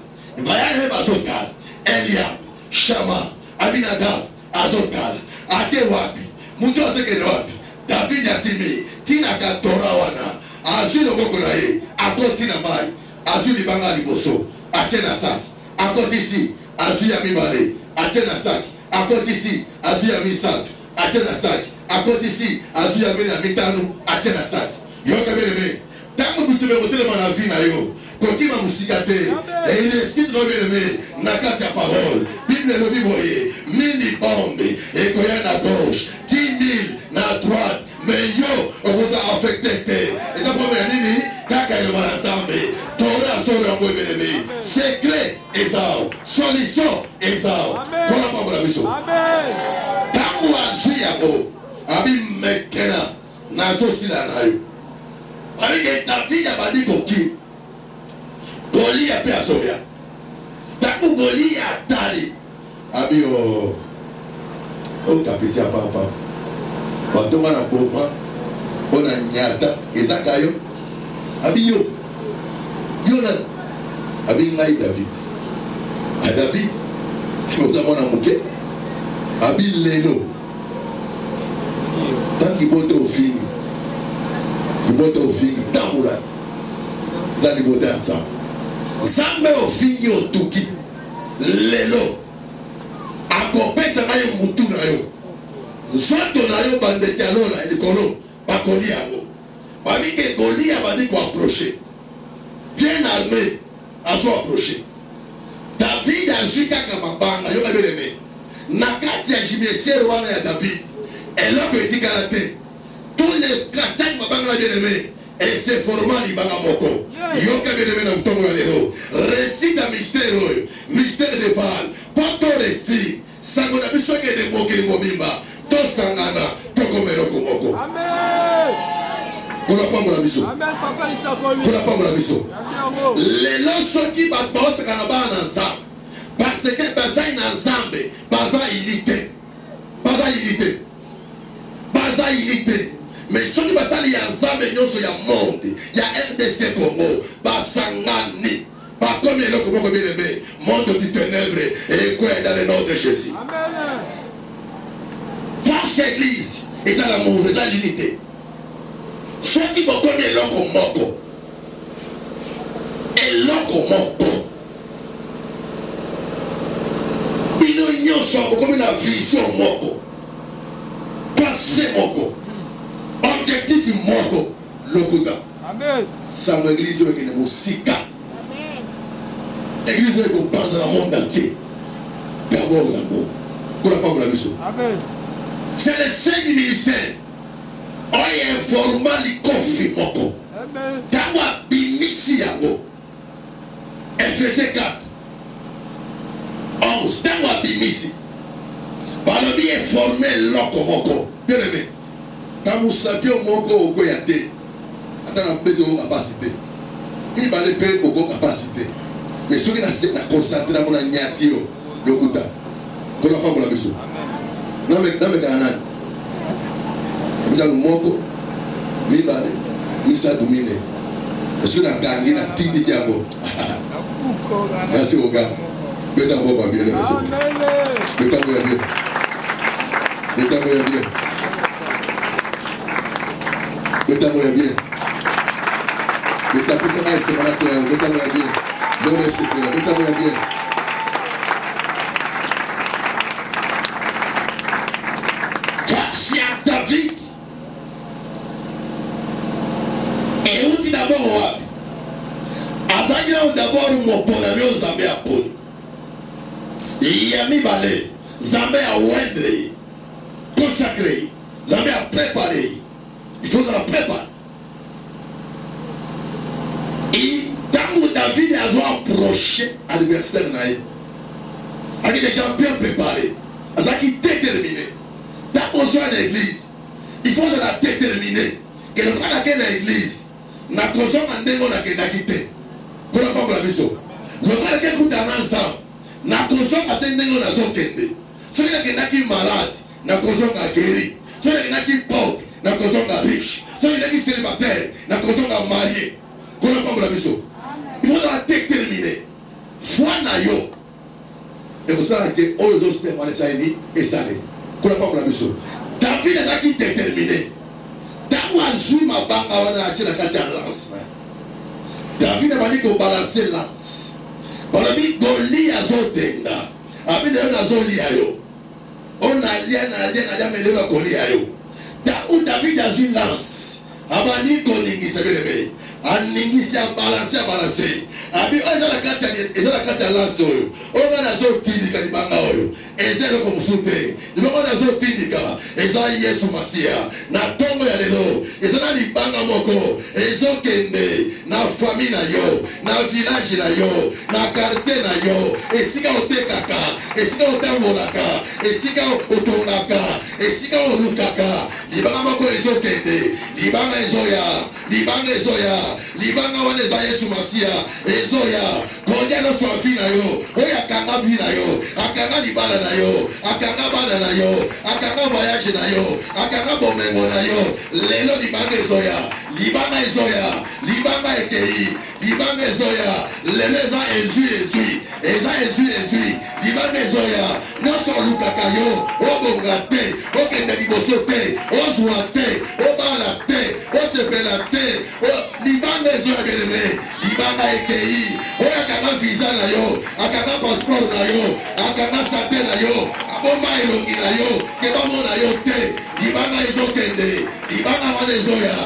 bayane bazotala Eliab Shama Abinadab azotala ate wapi mutu azekende wapi David atimi tinaka tora wana azwi loboko na ye akotina mai azwi libanga liboso atie na saki akotisi azwi ya mibale atie na saki akotisi azwi ya misato atie na saki akotisi azwi ya mine ya mitano atie na saki yoka bene ntango bitumbe kotelema na vi na yo kokima mosika te eresite no bene na kati ya parole bible elobi boye 1000 bombe ekoya na gauche 10,000 na droite mais yo okoza affecte te eza pombe ya nini kaka eloba na Nzambe tore asolo yango ebelebe secret ezao solution ezao mpona pambola biso ntango azwi yango abimekena nazosila na yo abike David abandi kokima Goliath pe azoya ntango Goliath atali abi okapiti ya papa batonga na boma mpona nyata ezaka yo abi yo na abi ngai David oza mwana moke abi lelo ntango liboto ofingi tamula eza liboto ya Nzambe ofingi otuki lelo akopesa ngai mutu na yo nzoto na yo bandeke ya lola likolo bakoli yango babike Goliath abandi koaproche bien armé azo approche David azwi kaka mabanga yoka beleme na kati ya jimesiere wana ya David eloko etikala te tous les 5 mabanga na bien-aimé et c'est format libanga moko yoka bien-aimé na mutongo ya lelo récit ya mystère de Val poto récit sango na biso ke de mokili mobimba to sangana to komeloko moko amen pour la pambola biso amen papa isakoli pour la pambola biso lelo soki bato baosaka na bana Nzambe parce que bazai na Nzambe baza unité mais soki basali ya Nzambe nyonso ya monde ya RDC Congo basangani bakomi eloko moko bien-aimé monde du ténèbre et quoi dans le nom de Jésus amen force église eza l'amour eza l'unité soki bokomi eloko moko bino nyonso bokomi na vision moko pensée moko objectif moko lokuta amen sango église oyo ekende mosika église oyo ekopanza na monde entier d'abord l'amour kuna pambola biso amen c'est le sein du ministère oyo informa likofi moko ntango abimisi yango Efésiens 4 11 ntango abimisi balobi eforme eloko moko bien aimé tamusapio moko okoya te ata na mpeto kapasité mibale mpe oko kapasité mais soki na concentre nango na nyati yo lokuta kona pambola biso namekaka nani mitano moko mibale misato mine Est-ce que la gangue n'a tini qui a beau? Merci au gars. Mettez-moi bien, bien. Mettez-moi bien. Mettez-moi bien. Mettez-moi bien. Mettez-moi bien. Face à David. Et où tu d'abord Azaki d'abord mon ponami au Zambé à Pon. Yami Balé. Zambé à Wendre. Consacré. Zambé à préparer. Il faut la préparer. Et tant que David a approché l'adversaire, il a déjà bien préparé. Il est déterminé. Tant qu'on soit dans l'église, il faut se la déterminer. Que le cas de l'église, na consomme en dégo na quitté. Pour la femme la biso. Le cas de l'écoute ensemble, na consomme en dégo na son kende. Celui qui est malade, na consomme à guéri. Celui qui est pauvre, na consomme à riche. Celui qui est célibataire, na consomme à marié. Pour la femme la biso. Il faut la déterminer. Foi na yo. Et vous savez que all those things on essaie et ça l'est. Pour la femme la biso. David est qui déterminé. David a dit qu'on balancer lance. On a dit qu'on lit à Zotenda. On a lié David a une lance. Abani koningi sebeleme. Aningisi a balancé. Abi oza la kati ya lance oyo. Oza na zo tindika libanga oyo. Eza ko musute. Libanga na zo tindika. Eza Yesu Masia. Na tongo ya lelo. Eza na libanga moko. Ezo kende na famille na yo, na village na yo, na quartier na yo. Esika otekaka, esika otambolaka, esika otongaka, esika olukaka. Libanga moko ezo kende. Libanga ezoya, libanga wana eza Yesu Masia, ezoya, konya no fafi na yo, oya kanga bi na yo, akanga libala na yo, akanga bana na yo, akanga voyage na yo, akanga bomengo na yo, lelo libanga ezoya, libanga ekei, libanga ezoya, lelo eza ezui, libanga ezoya, nyonso olukaka yo, obonga te, okende liboso te, ozwa te, obala te, osepela te, libanga ezoya beleme, libanga ekei, oyo akanga visa na yo, akanga passeport na yo, akanga sate na yo, abomba elongi na yo, kebamona yo te, libanga ezokende, libanga wana ezoya,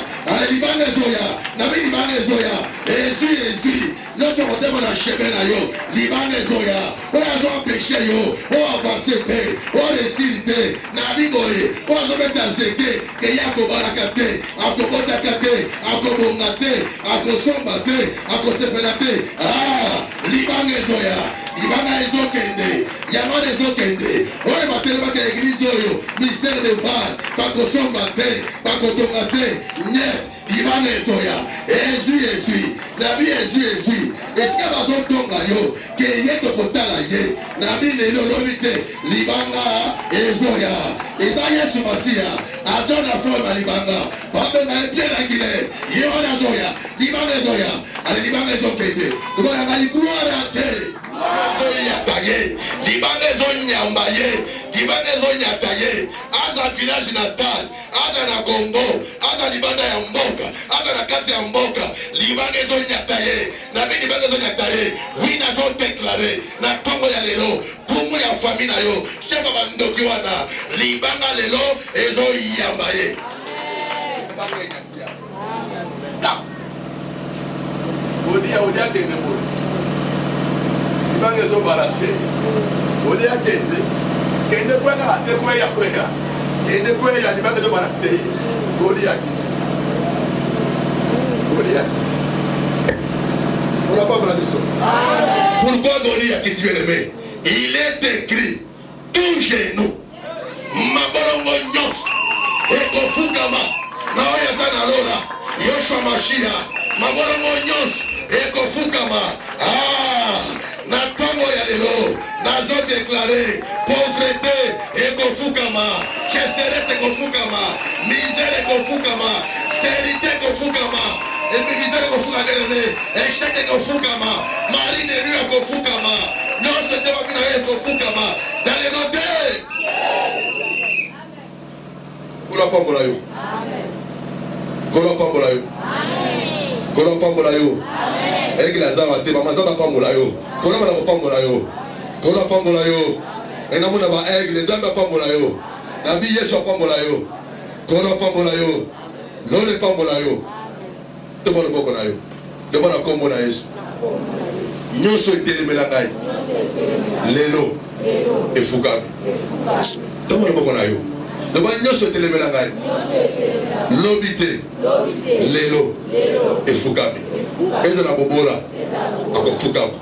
libanga ezoya, nabi libanga ezoya, ezui, nyonso motema na cheme na yo, libanga ezoya, oyo azo empêche yo, oyo avance te, oyo resili te, nabi boye, oyo azobeta zeke, ke ye akobalaka te, akobotaka te, akobonga te, akosomba te, akosepela te. Libanga ezoya, libanga ezokende, yamana ezokende, oyo batelemaka eglise oyo, mystère de var, bakosomba te, bakotonga te, net, libanga ezoya, ezui, nabi ezui, esika bazotonga yo, ke ye tokotala ye, nabi lelo lobi te, libanga ezoya, eza Yesu Masia, azo na forme libanga, babenga Pierre Aguilera, ye wana zoya, libanga ezoya, ale libanga ezokende, kubona gloire à Dieu. Libanga ezonyamba ye, libanga ezonyata ye, aza village natal, aza na Congo, aza libanda ya mboka, aza na kati ya mboka, libanga ezonyata ye, nabi libanga ezonyata ye, oui nazo déclaré, na Congo ya lelo, kumu ya famille na yo, chef bandoki wana, libanga lelo ezoyamba ye. Odia kende mo. Libanga zo balase. Odia kende kwa ka te kwa ya. Kende kwa ya libanga zo balase. Odia kende. On n'a pas besoin de ça. Pourquoi Goliath qui tue les il est écrit tout genou. Mabolongo nyos. Ekofukama. Na oya sana lola. Yoshua Mashia. Mabolongo nyos. Ekofukama. Na tongo ya lelo. Nazo déclaré pauvreté ekofukama. Cheseresse ekofukama. Misère ekofukama. Stérilité ekofukama. Epikisele kofuka kelele. Esheke kofukama. Mari de nuit kofukama. Non c'était pas bien kofukama. Dans les notes. Kola pambola yo. Amen. Kola pambola yo. Amen. Kola pambola yo. Amen. Eki la zawa te mama zawa pambola yo. Kola bala pambola yo. Kola pambola yo. Ena muna ba eki les zamba pambola yo. Nabi Yesu pambola yo. Kola pambola yo. Lole pambola yo. Tomo no boko na yo. Tomo na kombo na Yesu. Nyonso etelemela ngai. Lelo. Efukami. Tomo no boko na yo. Le bon nyonso etelemela ngai. Lobite. Lelo. Efukami. Ezana bobola. Akofukama.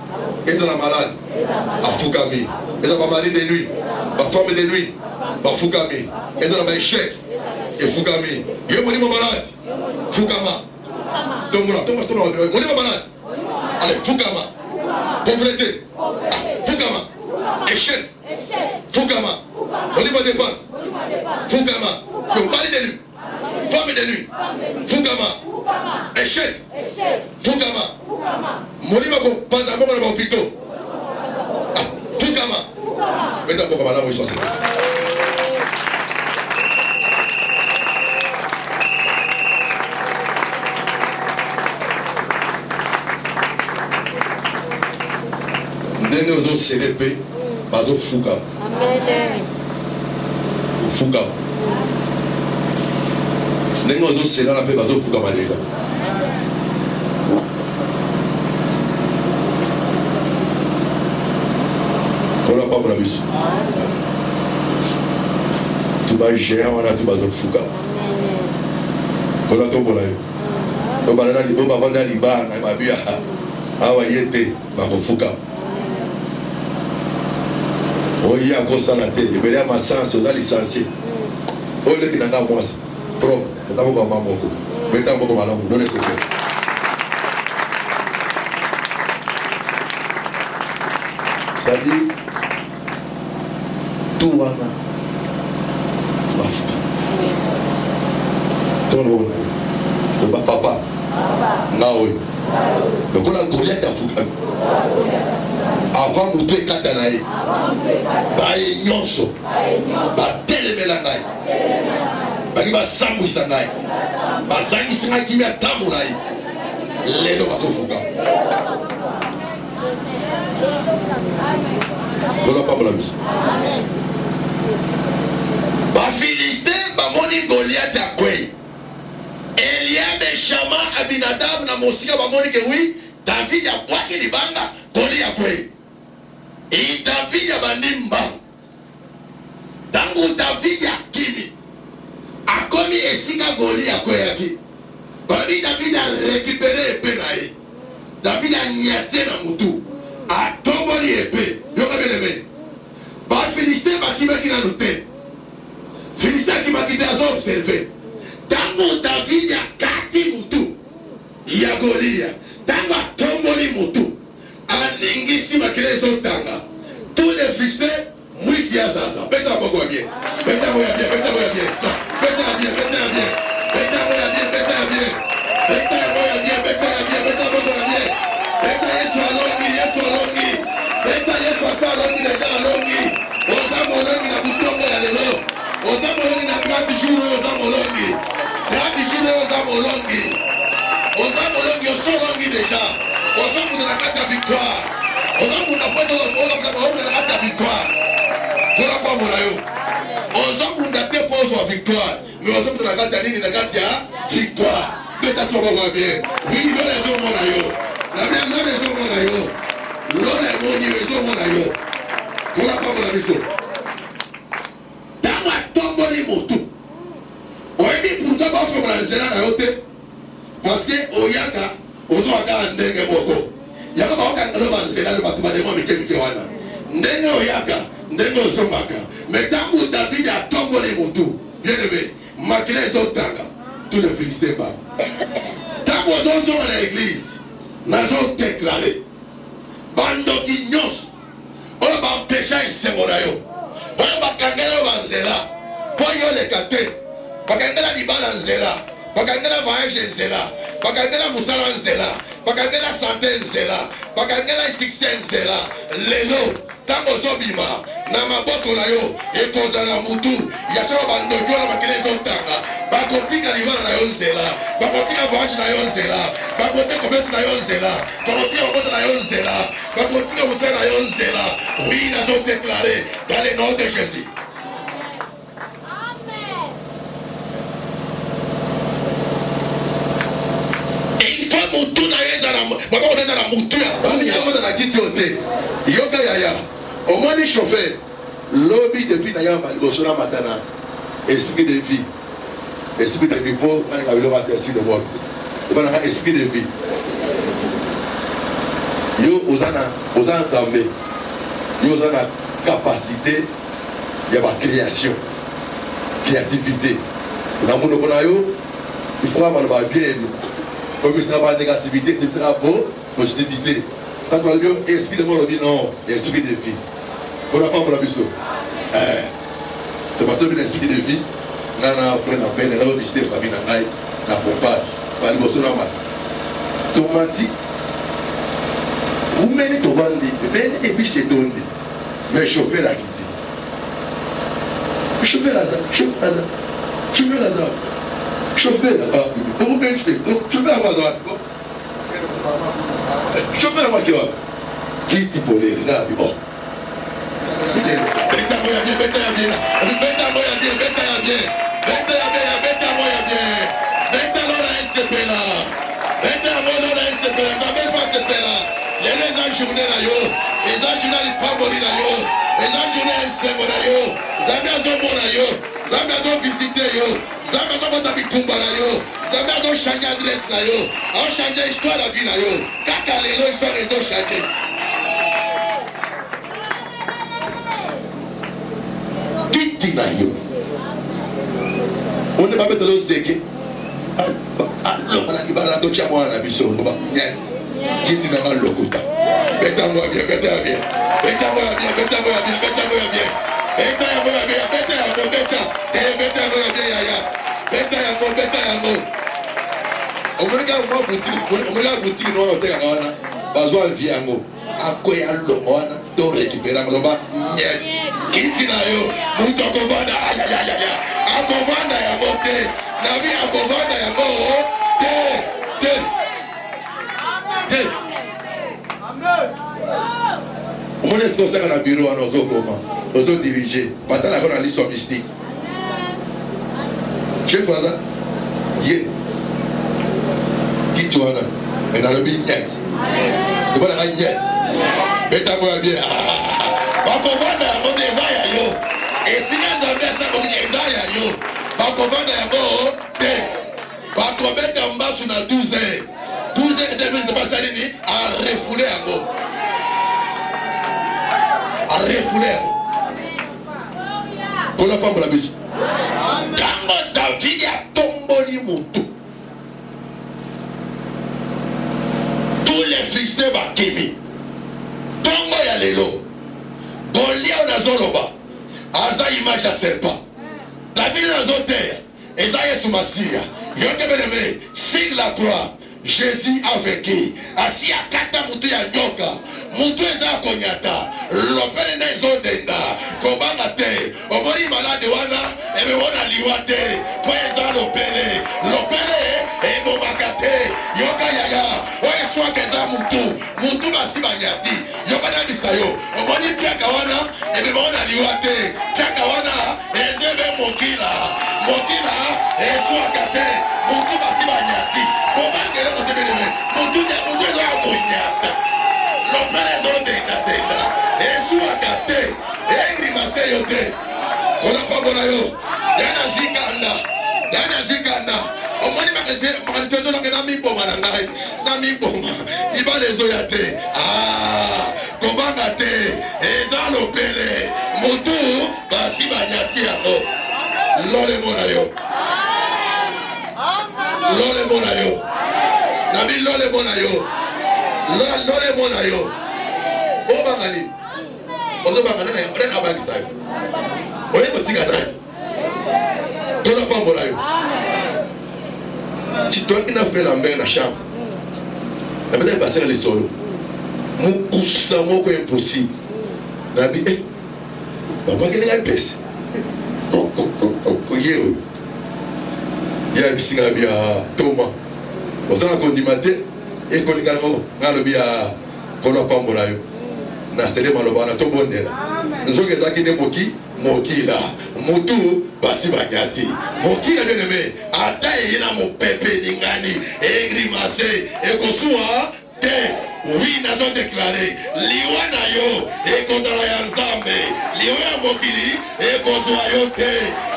Ezana malade. Afukami. Ezana mari de nuit. Ma femme de nuit. Bafukami. Ezana ba échec. Efukami. Yo moni mo malade. Fukama. Tomola. Moni mo malade. Allez, fukama. Pauvreté. Fukama. Échec. Fukama. Moni mo dépense. Fukama. Le mari de nuit. Femme de nuit. Fukama. Échec. Fukama. Moni mo panza mo na hôpital. Fukama. Meta boka bala mo isosi. Ndenge ozo célébrer bazo fuka. Amen. Fuka. Ndenge ozo célébrer pe bazo fuka malega. Kola pa pour la biso. Tu vas gérer wana tu bazo fuka. Kola to bola yo. To balana li bomba vanda li ba na mabia. Awa yete ba ko fuka. Oye à cause de la tête, il y a ma sens, il y a licencié. Oh, le qui n'a pas moi, propre, il n'y a pas de maman. Mais il y a pas de maman, non, c'est fait. C'est-à-dire, tout le monde va foutre. Tout le monde va papa. Non, donc on a Goliath à foutre. Avant nous deux katanaï, bae nyonso, ba telemela ngai, baki ba sambu sangai, ba zangi sangai kimi atamu ngai, lelo basofuka. Kola pa bola biso. Ba Philistin ba moni Goliath akwe. Eliab et Shama Abinadab na mosika ba moni ke oui, David ya bwaki libanga, Goliath akwe. Et David a bandimba. Tangu David a kimi. A komi esika Goli a koyaki. Balabi David a récupéré épée naïe. David a niaté na mutu. A tomboli épée. Yoka beleme. Ba Philistin ba kima kina noté. Philistin qui m'a quitté à observer. Tangu David a kati mutu. Ya Goli a. Tangu a tomboli mutu. Aningisi makile zotanga. Tous les Philistins, Moïse Yazaza. Beta boko bien. Beta boya bien. Beta boya bien. Beta bien. Beta bien. Beta boya bien. Beta bien. Beta boya bien. Beta bien. Beta boko bien. Beta Yesu alongi. Yesu alongi. Beta Yesu alongi déjà alongi. Oza molongi na butongo ya lelo. Oza molongi na 30 jours. Oza molongi. 30 jours. Oza molongi. Oza molongi. Ozo longi déjà. Oza muna na kata victoire. Oza muna kwenda na kata victoire. Kola kwa mona yo. Oza muna te pose wa victoire. Mais oza muna na kata nini na kata ya victoire. Beta soba kwa bien. Oui, lole zo mona yo. La bien lole zo mona yo. Lole moni zo mona yo. Kola kwa mona biso. Tama tomboli motu. Oyebi pourquoi ba fo mona zela na yote? Parce que oyaka ozo aka ndenge moko. Yaka ba okanga no banzela no batu bademo mikemike wana. Ndenge oyaka, ndenge osomaka. Mais tangu David a tomboli motu, bien aimé, makile ezotanga, tous les Philistins bas. Tangu ozo na l'église, nazo déclarer. Bandoki nyos, oyo ba pécha isemona yo. Oyo ba kangela banzela, po yo le kate. Bakangela di balanzela. bakangela voyage nzela, bakangela musala nzela, bakangela santé nzela, bakangela succès nzela. Lelo tango zobima na maboko na yo ekozala mutu ya solo bandoki wana makele ezotanga bakotika libala na yo nzela, bakotika voyage na yo nzela, bakotika commerce na yo nzela, bakotika mabota na yo nzela, bakotika musala na yo nzela. Oui, nazodeklare dans le nom de Jésus. Mutu na yeza na baba oneza na mutu ya bami ya moza na kiti ote yoka yaya omoni chauffeur lobby depuis na yamba liboso na matana esprit de vie pour on a le matin sur le monde on a esprit de vie yo ozana nzambe yo ozana capacité ya ba créativité na monoko na yo il faut avoir ba bien. Comme il sera pas négativité, il sera positivité. Parce que le esprit de mort, dit non, esprit de vie. On n'a pas pour la biseau. C'est parce que l'esprit de vie, on a un frère à peine, on a visité la famille, on a pompage, on a le bosso normal. Donc, on dit, vous menez ton bandit, et puis c'est donné. Mais chauffer la quitté. Chauffer la dame, chauffer la dame. Chauffer là-bas, chauffer à ma droite, chauffer à ma droite. Qui t'y peut aller là, bon. On ne va pas mettre le zéké. Alors, on a dit, bah, donc, moi, on a vu son nom. Net. Qui dit, n'a pas le quota. Bêta-moi bien, bêta-moi bien. Bêta-moi bien, bêta-moi bien, bêta-moi bien. Bêta-moi bien, bêta-moi bien, bêta-moi bien, yaya. Bêta-moi, bêta-moi. On me regarde boutique noire au Tégawana. Bazoa vie à moi. À quoi y a le moine, to récupérer mon bas. Net. Qui dit, n'a yo. Mouton Kovanda, aïe, aïe, aïe, aïe. A Kovanda, y'a monté. Navi a Kovanda, y'a monté. On est sur le bureau à nos autres dirigés. Maintenant, la bonne liste mystique. Chef Faza, Dieu. Qui tu as là? Et dans le bignette. Tu vois la bignette. Et t'as moi bien. Bakovanda ya mo desaya yo. Et si les amis ça comme desaya yo. Bakovanda ya mo te. Bakobeta mbasu na 12 heures. 12 heures de mise de passalini à refouler à mo. À refouler. On n'a pas la bise. Quand David a tombé mutu. Tous les fils de Bakimi. Tongo ya lelo. Golia na zoloba. Aza image ya serpent. David na zoter. Eza Yesu Masia. Yote beneme. Signe la croix. Jésus a vécu. Asi akata mutu ya nyoka. Mutu eza konyata. Lopele na ezodenda. Kobanga te. Omori malade wana. Ebe wana liwa te. Kwa eza lopele. Lopele. Ebo bakate. Yoka yaya. Oye swake eza mutu. Mutu basi banyati. Yoka na bisayo. Omori piaka wana. Ebe wana liwa te. Piaka wana. Ezebe mokila. Mokila. Eswakate. Mutu basi banyati. Kobanga eza kotebeleme. Mutu eza konyata. Lopele ezodenda. Eswakate. Egri maseyo te. Kona pabona yo. Yana zikanda. Omoni manifestation na kena miboma na ngai. Na miboma. Ibale zo ya te. Kobanga te. Eza lopele. Mutu basi banyati yango. Lole mona yo. Lole mona yo. Nabi lole mona yo. Lole mona yo. Obangani. Ozo bangana na yo. Rena abangisa yo. Oye kotika na yo. Tona pambola yo. Si toi qui n'as fait la mer dans la chambre, la bataille est passée dans les solos. Mon cousin, mon coup impossible. Je dis, eh, papa, qu'est-ce qu'il y a de pèse? Il y a un petit Thomas. On s'en a condimenté et qu'on a nasele malobana to bondela nzoke zaki ne mokila mutu basi banyati mokila bien aimé ata yena mo pepe ningani e grimace e kosua te oui nazo déclarer liwa na yo e kondala ya nzambe liwa ya mokili e kosua yo te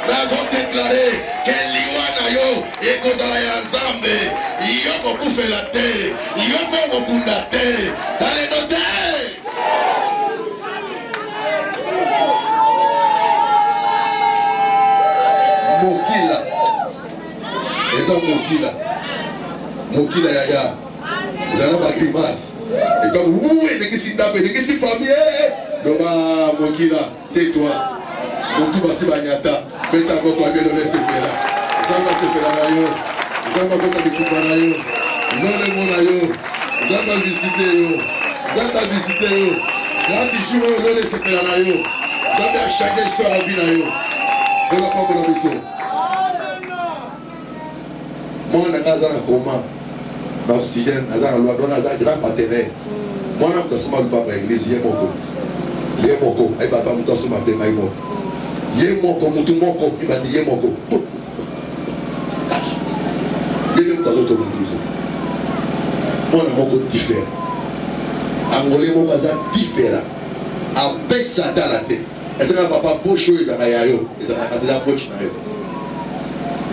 nazo déclarer que liwa na yo e kondala ya nzambe iyo kokufela te iyo ko mokunda te tale no te. Mokila eza mokila yaya ezala bagrimase eka elekisi ndako elekisi famille loba mokila tais-toi motu basi banyata beta ngoko abelole sepela ezanga sepela na yo ezanga kota bikumba na yo lolemo na yo ezanga visite yo grandi jour oyo lole sepela na yo nzambe achange histoire ya vie na yo ela pambola biso mwana nga aza na koma na oxygène aza na loi dona aza grand partenaire mwana moto asoma lupapa église ye moko ayi papa moto asoma te ngai moko ye moko motu moko ibati ye moko ndenge moto azotomona biso mwana moko différent angolais moko aza différent apesa tala te ezaka papa poche oyo ezaka ya yo ezaka deja poche na yo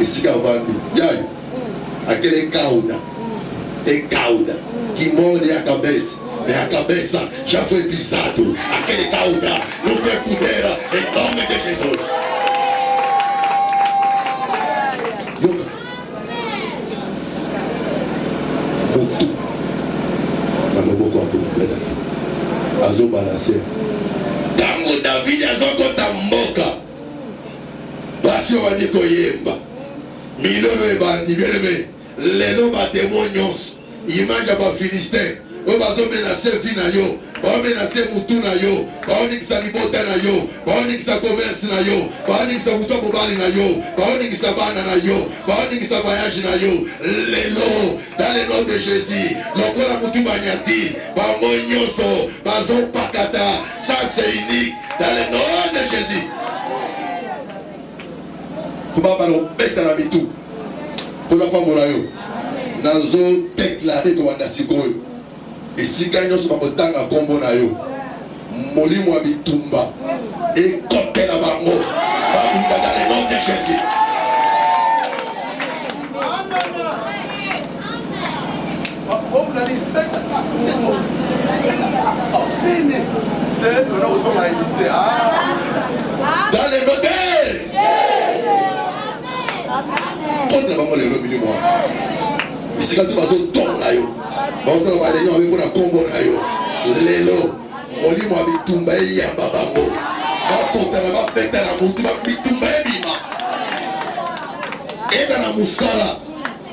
esika avandi yayo aquele cauda que morde a cabeça já foi pisado, aquele cauda não tem poder em nome de Jesus. Muito maloboko akompleta azobalancer tango David azokota mboka basi obandi koyemba milolo ebandi bien-aimé lelo bademo nyonso image ya bafilistin oyo bazomenase vi na yo baomenase mutu na yo baoningisa libota na yo baoningisa commerce na yo baoningisa mutu ya mobali na yo baoningisa bana na yo baoningisa voyage na yo lelo dans le nom de Jésus lokola mutu banyati bango nyonso bazopakata ça c'est unique dans le nom de Jésus kobabala na mitu mpona pambola yo nazo déclare towanda sikoyo esika nyonso bakotanga nkombo na yo molimo ya bitumba ekotela bango babunda dans le nom de Jésus. Dans le nom de contre bango lelo milimo esika to bazotonga yo bazosala bareunion abe mpona nkombo na yo lelo molimo ya bitumba eyamba bango batotana babeta na mutu bitumba ebima eza na mosala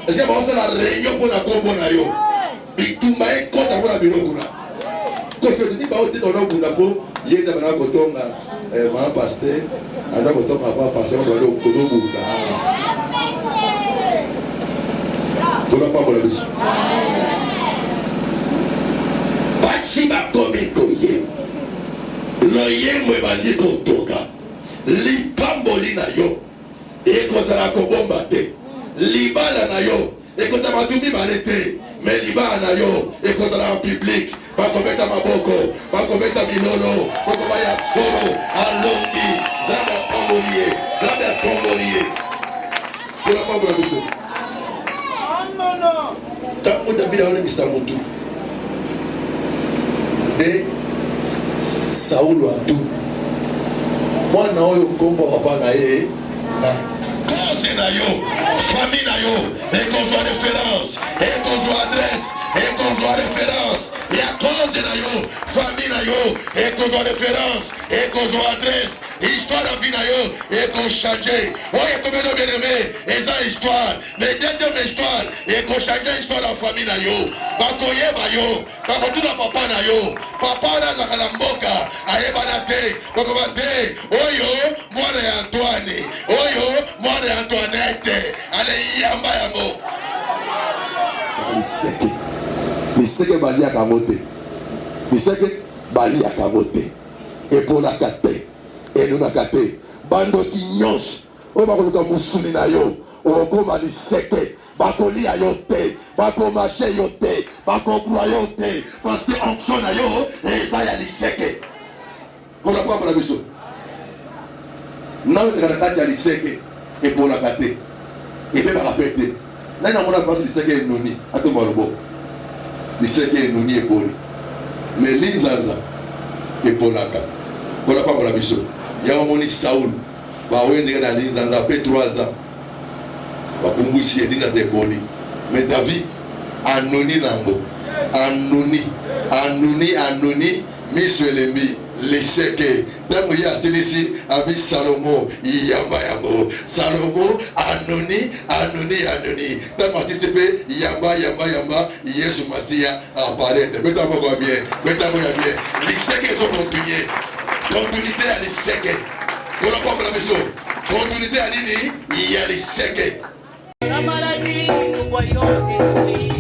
esika bazosala reunion mpona nkombo na yo bitumba ekota mpona biloko na kofetini baoteka nobunda mpo ye nde bana kotonga maa paster aza kotonga pa paster kozobunda tona pambola biso basi bakomi koyemba loyembo ebandi kotoka lipamboli na yo ekozala kobomba te libala na yo ekozala bato mibale te me libala na yo ekozala en public bakobeta maboko bakobeta bilolo bakobaya solo alongi nzambe apamboli ye nzambe atomboli ye tona pambola biso ntango David aolemisa motu nde Saulo atu mwana oyo nkombo papa na ye cause na yo famille na yo ekozwa référence ekozwa adresse ekozwa référence ya cause na yo famille na yo ekozwa référence ekozwa adresse histoire à vie na yo et qu'on change. Oye comme nos bien-aimés, et ça histoire. Mais deuxième histoire, et qu'on change histoire la famille na yo. Bakoye ba yo, bakotuna papa na yo. Papa na zakala mboka, ayeba na te, bakoma te. Oyo mwana ya Antoine, oyo mwana ya Antoinette. Ale yamba yango. Liseke bali ya kamote. Liseke bali ya kamote. Epola kate. Enuna kate. Bando kinyos. Oyo bakoluka musuni na yo. Okoma liseke. Bakoli ya yo te. Bakomache yo te. Bakokwa yo te. Parce que onction na yo. Eza ya liseke. Kona kwa pala biso. Nawe tekana kati ya liseke. Epola kate. Ebe bakapete. Nani amona pasi liseke enuni. Ato marobo. Liseke enuni epoli. Mais linzanza epolaka. Kona kwa pala biso. Yamoni Saul. Bawende na linzanza après 3 ans. Bakumbwisi linzanza epoli. Mais David anoni nango. Anoni miswelemi liseke. Tango ya silisi abi Salomo yamba yango. Salomo anoni. Tango anticipe yamba Yesu Masia apparaître. Beta mo bien. Liseke so continuer. Continuité à liseke. On a pas la maison. Continuité à nini? Il y a liseke. La maladie, nous voyons Jésus.